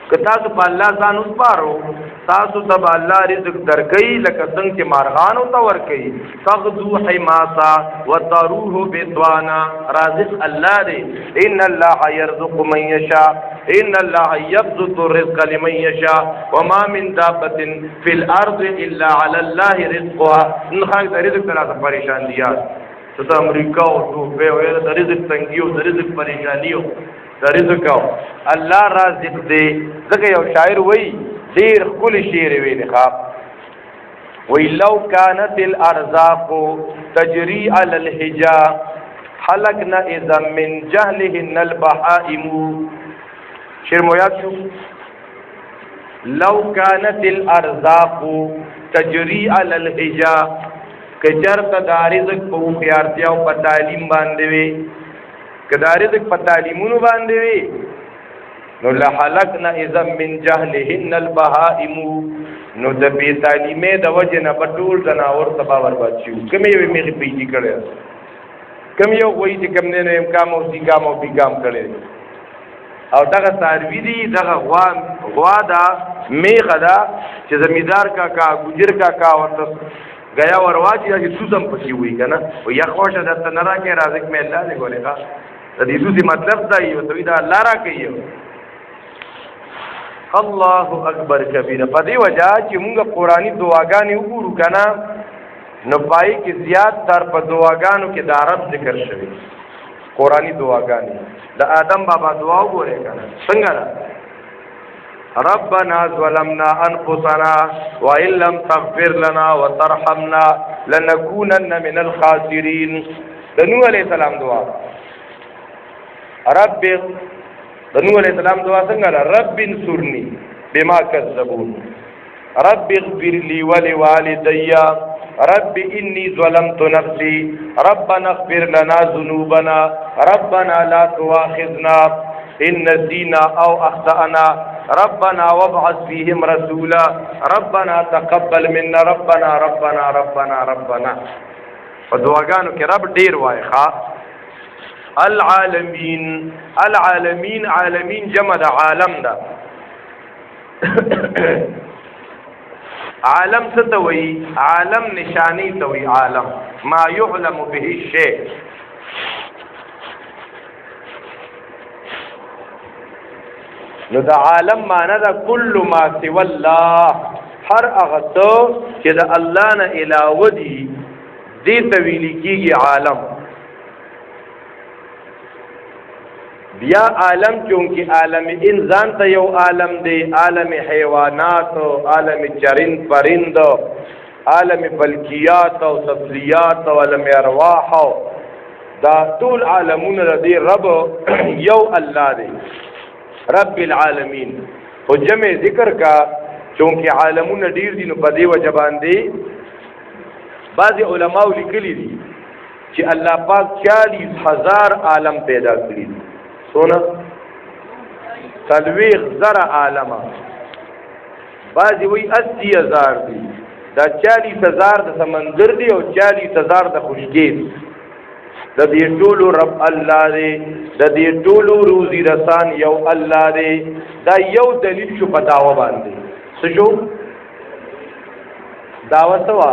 که تاسو په الله ځان وسپارو تاسو ته به الله رزق درکړي لکه څنګه چې مارغانو ته ورکړي تغدو حماسا وتروح بطوانا رازق الله دی ان الله يرزق من يشاء ان الله يبسط الرزق لمن يشاء وما من دابه في الارض الا على الله رزقها ان خلق رزق ته پریشان دي ته امریکا او دوبه او د رزق تنګیو د رزق پریشانیو د رزق الله رازق دی ځکه یو شاعر وایي ډیر کل شعر ویلی خواب وی لو كانت الارزاق تجري على الهجا حلقنا اذا من جهلهن البهائم شعر مو یاد شو لو كانت الارزاق تجري على الهجا کچرته د رزق په خيارتیا او په تعلیم باندې وي کدا رزق په تعلیمونو باندې وي نو لحلقنا اذا من جهلهن البهائم نو د بی تعلیمه د وجه نه بټول جناور تبا برباد شي کوم یو میږي پیږي کړي کوم یو وایي چې کوم نه امکان او سی کام او بي کام کړي او دغه ساروی دی دغه غوا دا میغه دا چې زمیدار کا ګجر کا ورته غیا ورواچی چې سوزم پکې وي کنه او یا خوشه د تنرا کې رازق مې الله دې ګورې ښا د دې سوزي مطلب دا یو ته دا الله را کوي الله اکبر کبیره په دې وجہ چې موږ قرآنی دعاګانې وګورو کنه نو پای کې زیات تر په دعاګانو کې د عرب ذکر شوی قرآنی دعاګانې د آدم بابا دعا وګورئ کنه څنګه ربنا ظلمنا انفسنا وان لم تغفر لنا وترحمنا لنكونن من الخاسرين د نوح علیہ السلام دعا رب د نوح علیہ السلام دعا څنګه رب انصرني بما كذبون رب اغفر لي ولوالدي رب اني ظلمت نفسي ربنا اغفر لنا ذنوبنا ربنا لا تؤاخذنا ان نسينا او اخطانا ربنا وابعث فيهم رسولا ربنا تقبل منا ربنا ربنا ربنا ربنا فدعاګانو کې رب ډیر وای ښا العالمین العالمین عالمین جمع د عالم ده عالم څه ته وایي عالم نشانی ته وایي عالم ما يعلم به الشيء نو د عالم معنی دا کل ما سوى الله هر هغه څه چې د الله نه علاوه دي دې ته ویل کېږي عالم بیا عالم چونکه عالم انسان ته یو عالم دی عالم حیوانات او عالم چرند پرند عالم فلکیات او سبزیات او عالم ارواح دا ټول عالمونه د رب یو الله دی رب العالمین او جمع ذکر کا چونکه عالمونه ډیر دي نو په دې وجه باندې بعض علماء لیکلي دي چې الله پاک 40000 عالم پیدا کړی دي سونا تلویغ زر عالمه بعضی وی 80000 دی دا 40000 د سمندر دی او 40000 د خشکی دی د دې ټولو رب الله دی د دې ټولو روزي رسان یو الله دی دا یو دلیل شو په داوا باندې څه شو داوا سوا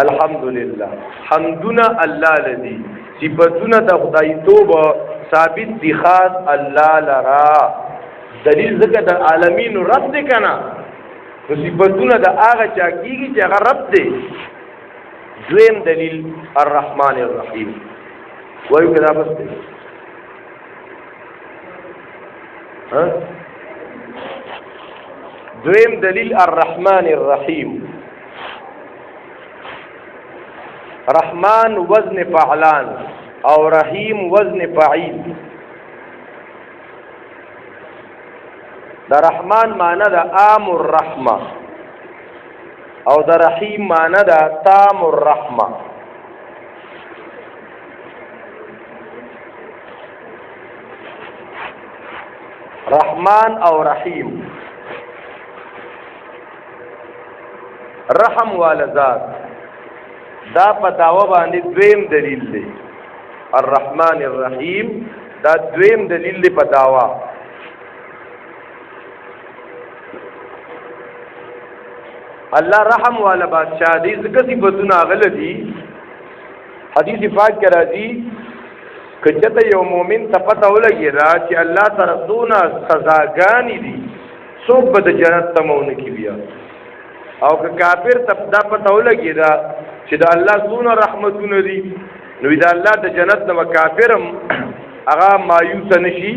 الحمدلله حمدنا الله لذي صفاتنا د خدای توبه ثابت دي خاص الله لرا دلیل ذکر د عالمین رب دې کنا نو صفاتونه د هغه چا کیږي چې هغه رب دی دویم دلیل الرحمن الرحیم وایو کدا بس دی دویم دلیل الرحمن الرحیم رحمان وزن فعلان او رحیم وزن فعیل دا رحمان معنی دا عام الرحمه او دا رحیم معنی دا تام الرحمه رحمان او رحیم رحم والا ذات دا په داوا باندې دویم دلیل دی الرحمن الرحیم دا دویم دلیل دی په داوا الله رحم والا بادشاہ دی ذکر صفاتونه غل دي حدیث پاک کې راځي کچته یو مؤمن ته پته ولګي دا چې الله تعالی دونه سزاګانی دي څوک به د جنت ته مونږ کی بیا او که کافر ته دا پته ولګي دا چې دا الله دونه رحمتونه دي نو دا الله د جنت نو کافرم هغه مایوس نشي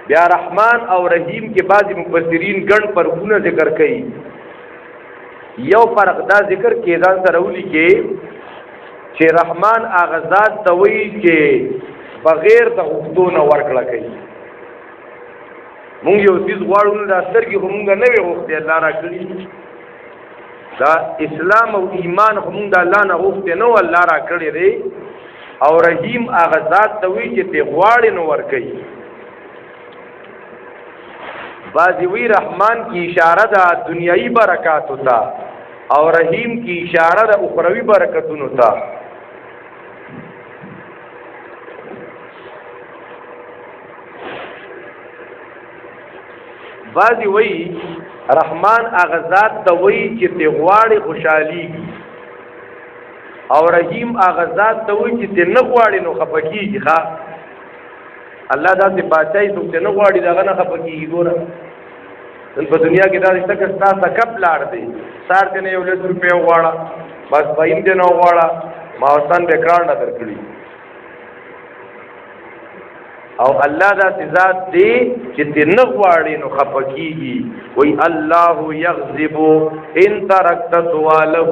بیا رحمان او رحیم کې بعضی مفسرین ګڼ فرقونه ذکر کوي یو فرق دا ذکر کې ځان سره ولي کې چې رحمان هغه ذات ته وایي چې بغیر د غوښتنو ورکړه کوي مونږ یو څه غواړو نو دا سترګې خو مونږ نه وي غوښتي الله را کړی دا اسلام او ایمان خو مونږ د الله نه غوښتي نو الله را کړی دی او رحیم هغه ذات ته وایي چې ته غواړې نو ورکوي بعضی وی رحمان کی اشاره ده دنیایی برکاتو تا او رحیم کی اشاره ده اخروی برکتونو تا بعضی وی رحمان اغزاد ته وی چې ته غواړي خوشحالي او رحیم اغزاد ته وی چې ته نه غواړي نو خپکیږي ښا الله دا دې بادشاہي څوک نه غواړي دا نه خپکیږي ګوره نن په دنیا کې دا رشتہ کستا سکپ لاړ دی سار دې نه یو لږ روپیا غواړه بس باین دې نه غواړه ما وسان به کار نه درکړي او الله دا ذات دی چې دې نه غواړي نو خپکیږي وای الله یغضب ان ترکت سواله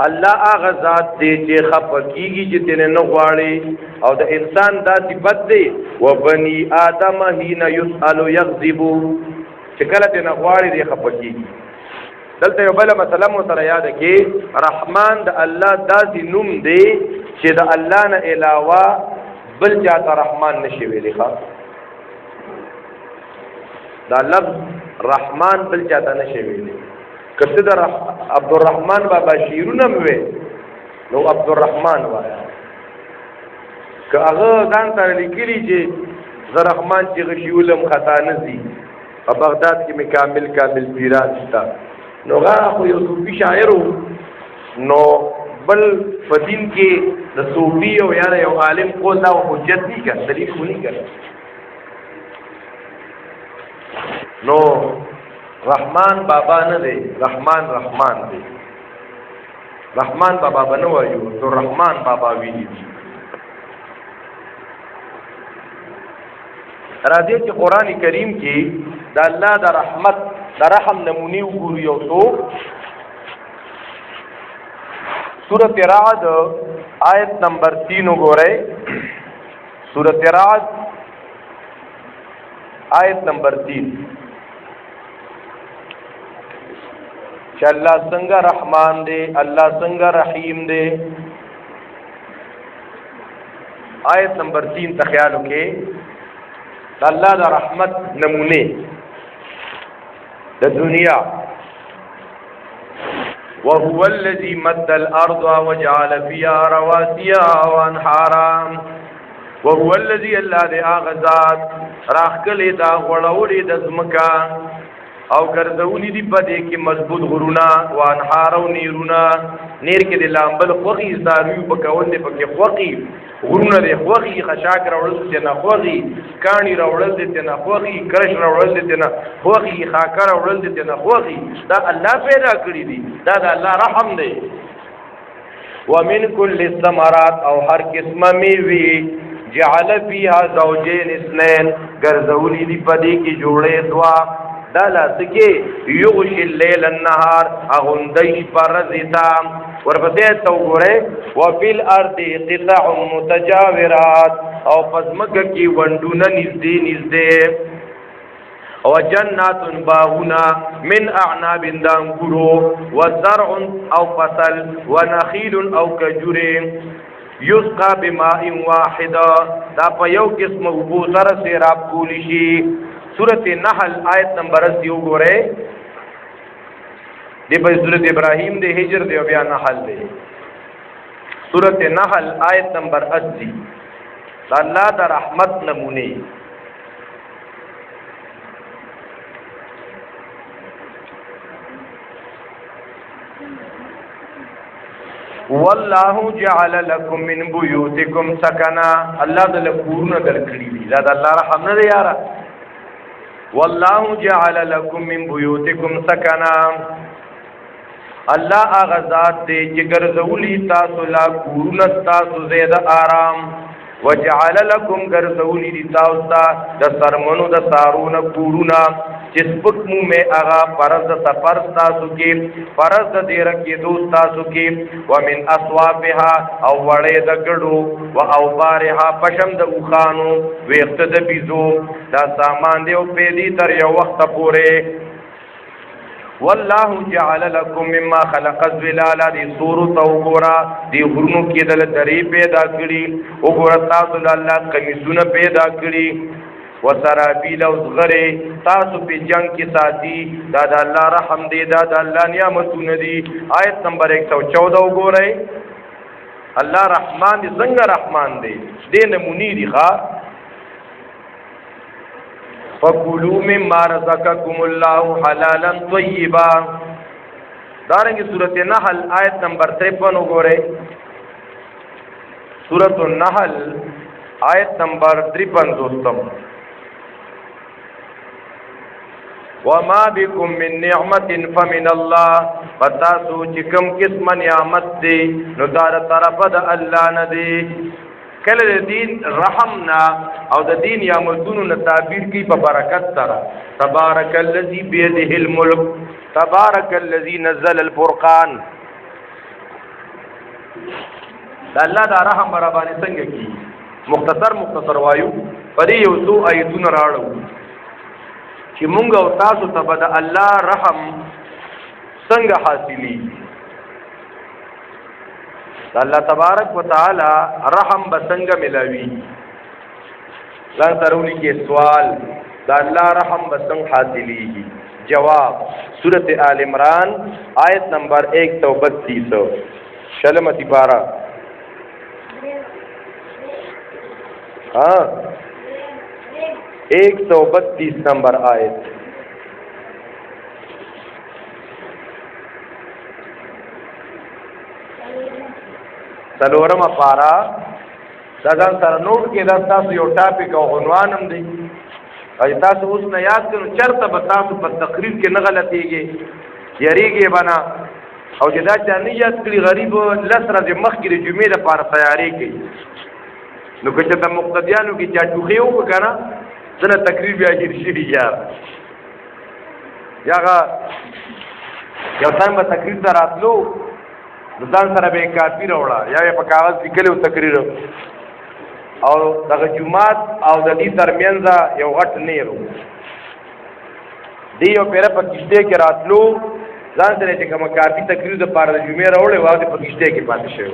الله هغه ذات دی چې خپکیږي چې دې نه غواړي او د انسان دا صفت دی و بني آدم حين يسأل يغضب چې کله دې نه غواړي دې خپکیږي دلته یو بل مثلا مو سره یاد کې رحمان د الله داسې نوم دی چې د الله نه علاوه بل چاته رحمان نشي ویلی ښا دا لفظ رحمان بل چاته نشي ویلی کته د عبدالرحمن بابا شیرونه مې نو عبدالرحمن وایا که هغه ځان سره لیکلی چې زه رحمان چې غشیولم خطا نه زی په بغداد کې مې کامل پیران شته نو هغه خو یو صوفي شاعر نو بل فدین کې د صوفي او یا یو عالم قول دا حجت نه کړ دلیل خو نه کړ نو رحمان بابا نه دی رحمان دی رحمان بابا بنو وایو تو رحمان بابا ویلی راځي چې قران کریم کې د الله د رحمت د رحم نمونې وګورو یو څو سورۃ رعد آیت نمبر 3 وګورئ سورۃ رعد آیت نمبر 3 چې الله څنګه رحمان دی الله څنګه رحیم دی آیت نمبر 3 ته خیال وکړئ الله د رحمت نمونه د دنیا وهو الذي مد الارض وجعل فيها رواسي وانهارا وهو الذي الله اغذات راخکلی دا غړوړي د زمکا او ګرځولې دی په دې کې مضبوط غرونه وانهار او نیرونه نیر کې د لامبل خوخي زاروي په کول دی پکې خوخي غرونه دی خوغي خشاک راوړل دي نه خوغي کانی راوړل دي نه خوغي کرش راوړل دي نه خوغي خاکر راوړل دي نه خوغي دا الله پیدا کړی دي دا د الله رحم دی ومن كل الثمرات او هر قسمه میوه جعل فيها زوجين اثنين ګرځولې دي پدې کې جوړې دوا دا لاسکه یغشی الليل النهار اغوندی پرزیتا ورپسې تو ګوره وفي الارض قطع متجاورات او پزمک کی وندونه نږدې او جنات باغنا من اعناب دانګورو وزرع او فصل ونخيل او کجور یسقى بماء واحد دا په یو قسم وبو سره سیراب کولی شي سورۃ النحل آیت نمبر 80 وګوره دی په سورۃ ابراهیم دی هجر دی بیا نحل دی سورۃ النحل آیت نمبر 80 دا الله د رحمت نمونه والله جعل لكم من بيوتكم سكنا الله دل کورونه درکړي دي دا الله رحم نه دی یاره والله جعل لكم من بيوتكم سكنا الله هغه ذات دی چې ګرځولي تاسو لا کورونه تاسو زید آرام وجعل لكم ګرځولي دي تاسو د سرمنو د سارونه کورونه چې سپک مو مې هغه فرض سفر تاسو کې فرض د دیر کې دوست تاسو کې ومن اصوابها او وړې د ګړو او اوبارها پشم د اوخانو ویخت د بيزو دا سامان دی او پیدي تر یو وخت پورې والله جعل لكم مما خلق الظلال دي صورت او ګورا دي غرونو کې دل درې پیدا کړی او ګورا تاسو د الله کمیسونه پیدا کړی وسرابیل او زغره تاسو په جنگ کې ساتي دا د الله رحم دی دا د الله نعمتونه دي آیت نمبر 114 وګورئ الله رحمان دی څنګه رحمان دی دې نمونی دی ښا فکلوا مما رزقکم الله حلالا طیبا دارنګه سورۃ النحل آیت نمبر 53 وګورئ سورۃ النحل آیت نمبر 53 دوستم وما بكم من نعمت فمن الله فتاسو چې کوم قسم نعمت دی نو دار طرف د الله نه دی کله د دین رحمنا او د دین نعمتونو نه تعبیر کی په برکت سره تبارک الذی بيده الملک تبارک الذی نزل الفرقان د الله د رحم برابر څنګه کی مختصر وایو پرې یو څو آیتونه راړو چې مونږ او تاسو ته به د الله رحم څنګه حاصلي د الله تبارک وتعالى رحم به څنګه ملاوي لا ترونی کې سوال د الله رحم به څنګه حاصلي جواب سورۃ آل عمران آیت نمبر 132 شلمتی پارا ہاں 132 نمبر آیت سلورم پارا دا ځان سره نوٹ کې دا تاسو یو ټاپک او عنوان هم دی او تاسو اوس نه یاد کړئ چرته به تاسو په تقریر کې نه غلطيږي یریږي بنا او چې دا چا نه یاد کړی غریب لسره د مخکې د جمعې لپاره تیاری کوي نو که چې د مقتدیانو کې چا ټوخي وکړه زنه تقریر بیا هیر شي یار یاغه یو ځان به تقریر ته راتلو نو ځان سره به کاپی راوړه یا په کاغذ لیکلو تقریر او دغه جمعات او د دې ترمنځ یو غټ نیرو دی یو پیره په کشته کې راتلو ځان سره چې کوم کاپی تقریر د پاره د جمعې راوړې واده په کشته کې پاتې شوی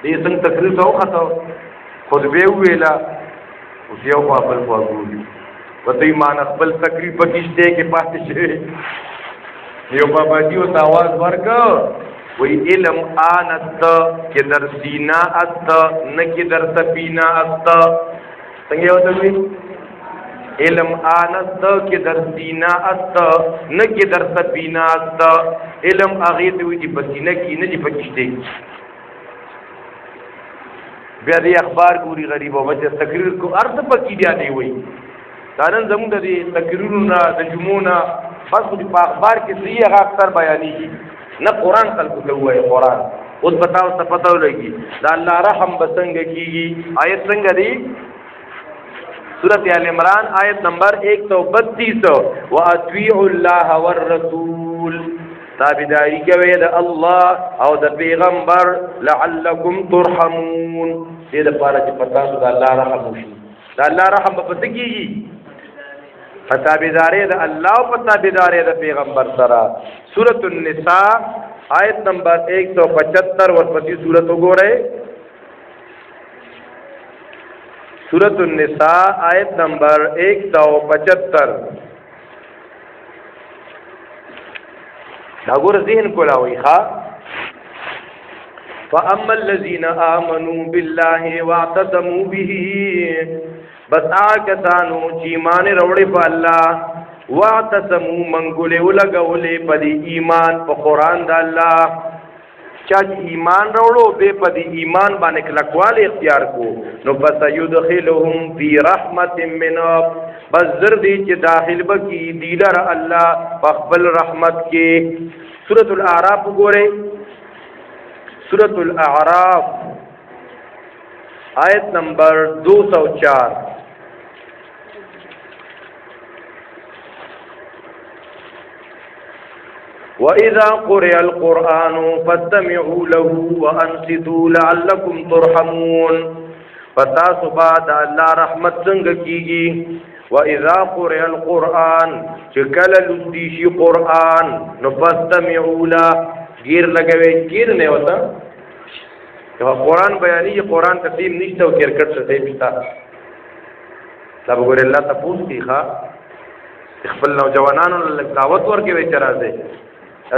دې څنګه تقریر ته وخته خطبه ویلا اوس یو خپل خواږو وته ایمان خپل تقریر په کشته کې پاتې شوی یو بابا جی او आवाज ورکړ وی علم آنت کې در سینا است نه کې در سپینا است څنګه وته وی علم آنت کې در سینا است نه کې در سپینا است علم هغه ته وی چې پسینه کې نه دی پکشته بیا دې اخبار ګوري غریب او بچ تقریر کو ارث پکې بیا دی وای دا نن زموږ د تقریرونو د جمعونه بس په اخبار کې صحیح هغه اکثر بیانېږي نه قرآن خلکو ته وایي قرآن اوس بتاو څه پتاو لګي دا الله رحم بسنګ کیږي آیت څنګه دی سورۃ آل عمران آیت نمبر 132 واطیعوا الله والرسول تابعداري کوي د الله او د پیغمبر لعلکم ترحمون دې لپاره چې پتا سو د الله رحم وشي د الله رحم په پته کیږي فتابعداري د الله او فتابعداري د پیغمبر سره سورۃ النساء آیت نمبر 175 ورپسې سورۃ وګورئ سورۃ النساء آیت نمبر 175 دا ګور ذهن کولاوي ښا فاما الذين امنوا بالله واعتصموا به بس آکتانو چې ایمان وروړي په الله واعتصموا منګولې ولګولې په دې ایمان په قران د الله چا ایمان وروړو به په دې ایمان باندې کلکواله اختیار کو نو پس يدخلهم في رحمت منه بس زر دې چې داخل بکی دیلر الله په خپل رحمت کې سورۃ الاعراف وګورئ سورۃ الاعراف آیت نمبر 204 وَإِذَا قُرِئَ الْقُرْآنُ فَاسْتَمِعُوا لَهُ وَأَنصِتُوا لَعَلَّكُمْ تُرْحَمُونَ پتا صبح د الله رحمت څنګه کیږي وَإِذَا قُرِئَ الْقُرْآنُ چې کله لوستي شي قرآن نو فاستمعوا له غیر لګوي غیر نه وتا قرآن بیانې قرآن تقدیم نشته او کرکټ څه دی پتا دا وګور الله تاسو کیخه خپل نوجوانانو له دعوت ورکوي چې راځي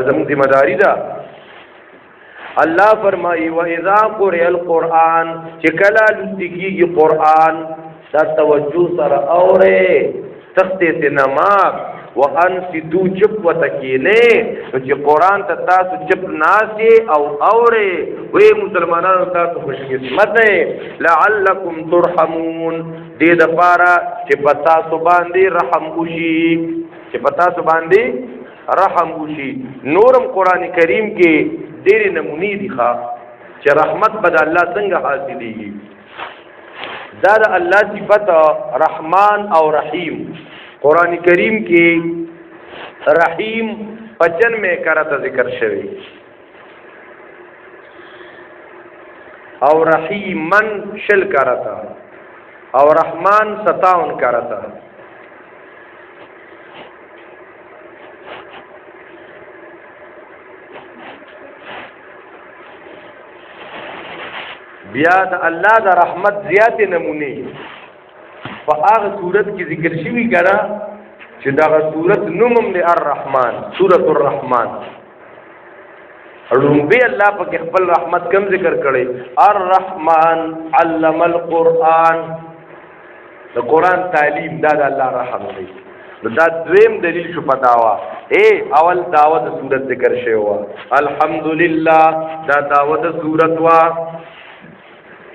زموږ ذمہ داری ده الله فرمایي واذا قرئ القرآن چې کله لږیږي قرآن دا توجه سره اوره تخته سينما وانصتو چپ وتکینه چې قرآن ته تاسو چپ ناسي او اوره وې مسلمانانو تاسو خوش قسمت لعلکم ترحمون دې د پاره چې پتا سو باندې رحم وشي چې پتا سو باندې رحم وشي نورم قران کریم کې ډېر نمونې دي ښا چې رحمت بد الله څنګه حاصلېږي دا د الله صفت رحمان او رحیم قران کریم کې رحیم 95 کرته ذکر شوی او رحیمن شل کرته او رحمان 57 کرته بیا د الله د رحمت زیات نمونه په هغه صورت کې ذکر شوی کړه چې دا صورت نومم دی الرحمن سورۃ الرحمن رومبه الله په خپل رحمت کم ذکر کړي الرحمن علم القرآن د قرآن تعلیم دا د الله رحم دی دا دویم دلیل شو پتاوا اول دعوت صورت ذکر شوی الحمدلله دا دعوت صورت وا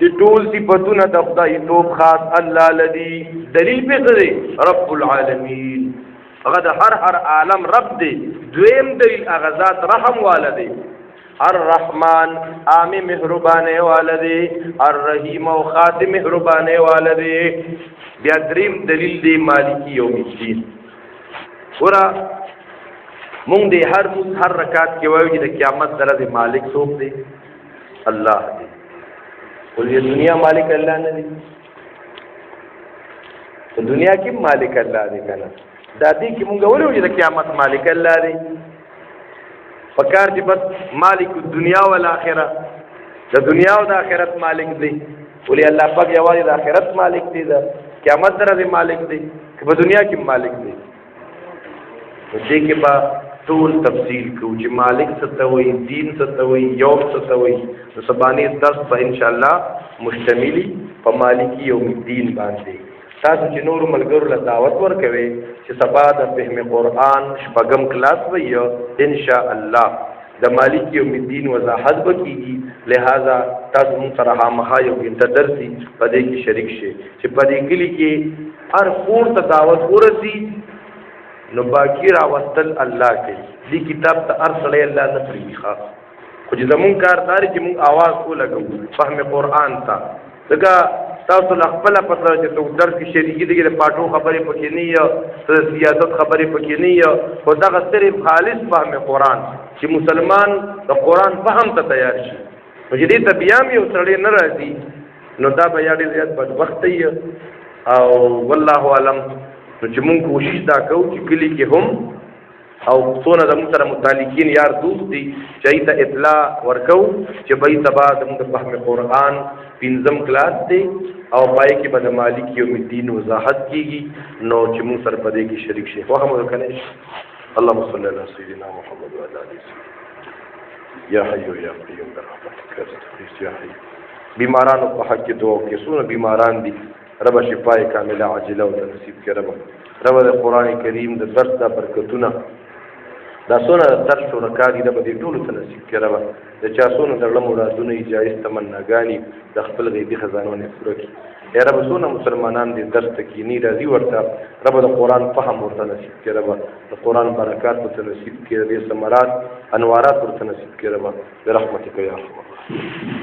چې ټول صفاتونه د خدای توب خاص الله لدی دلیل په غره رب العالمین هغه د هر عالم رب دی دویم دلیل هغه ذات رحم والده الرحمن عام مهربانه والده الرحیم او خاتم مهربانه والده بیا دریم دلیل دی مالکی یوم الدین ورا مونږ دی هر رکعت کې وایو چې د قیامت سره د مالک څوک دی الله دی ولې دنیا مالک الله نه دی په دنیا کې مالک الله دی کنه دا دې کې مونږ ولې چې د قیامت مالک الله دی فکر دې بس مالک الدنیا والآخرة د دنیا او د آخرت مالک دی ولې الله پاک یوازې د آخرت مالک دی دا قیامت سره مالک دی که په دنیا کې مالک دی دې کې با ټول تفصیل کو چې مالک ستوي دین ستوي یوم ستوي نو سبانه درس په ان شاء الله مشتملی په مالکی یوم الدین باندې تاسو چې نور ملګرو له دعوت ورکوي چې سبا د فهم قرآن شپږم کلاس وي ان شاء الله د مالک یوم الدین وضاحت وکړي لہذا تاسو موږ سره خامخا یو ګنټه درسي په دې کې شریک شي چې په دې کلي کې هر کور ته دعوت ورسي نو باقی راوستل الله کوي دې کتاب ته هر سړی الله نه پرېږي خو چې زمونږ کار دا دی چې مونږ اواز ولګو فهم قرآن ته ځکه تاسو له خپله پته چې څوک درس کې شریکي دي د پاټو خبرې پکې نه وي د سیاست خبرې پکې نه وي خو دغه صرف خالص فهم قرآن چې مسلمان د قرآن فهم ته تیار شي نو چې دې ته بیا هم یو سړی نه راځي نو دا به یا ډېر زیات بدبخته وي او والله اعلم نو چې مونږ کوشش دا کوو چې کلي کې هم او څونه زموږ سره متعلقین یار دوست دي چې هغوی ته اطلاع ورکوو چې به هغوی ته به زموږ د فهم قرآن 5م کلاس دی او پای کې به د مالک یوم الدین وضاحت کېږي نو چې موږ سره په دې کې شریک شي وخت مو وکړی شي اللهم صل علی سیدنا محمد وعلى آله یا حی یا قیوم برحمتک استغیث یا حی بیمارانو په حق کې دعا وکړئ څونه بیماران دي رب شفای کامله عاجله او نصیب کړه رب د قرآن کریم د درس د برکتونه دا څونه درس شرکا دي د دې ټولو ته نصیب کړه رب د چا څونه د لمو مرادونه جایز تمناګانی د خپل غیبی خزانو نه پوره کړي یا رب څونه مسلمانان دې درس ته کینی راځي ورته رب د قرآن فهم ورته نصیب کړه رب د قرآن برکات ورته نصیب کړه دې ثمرات انوارات ورته نصیب کړه رب برحمتک یا ارحم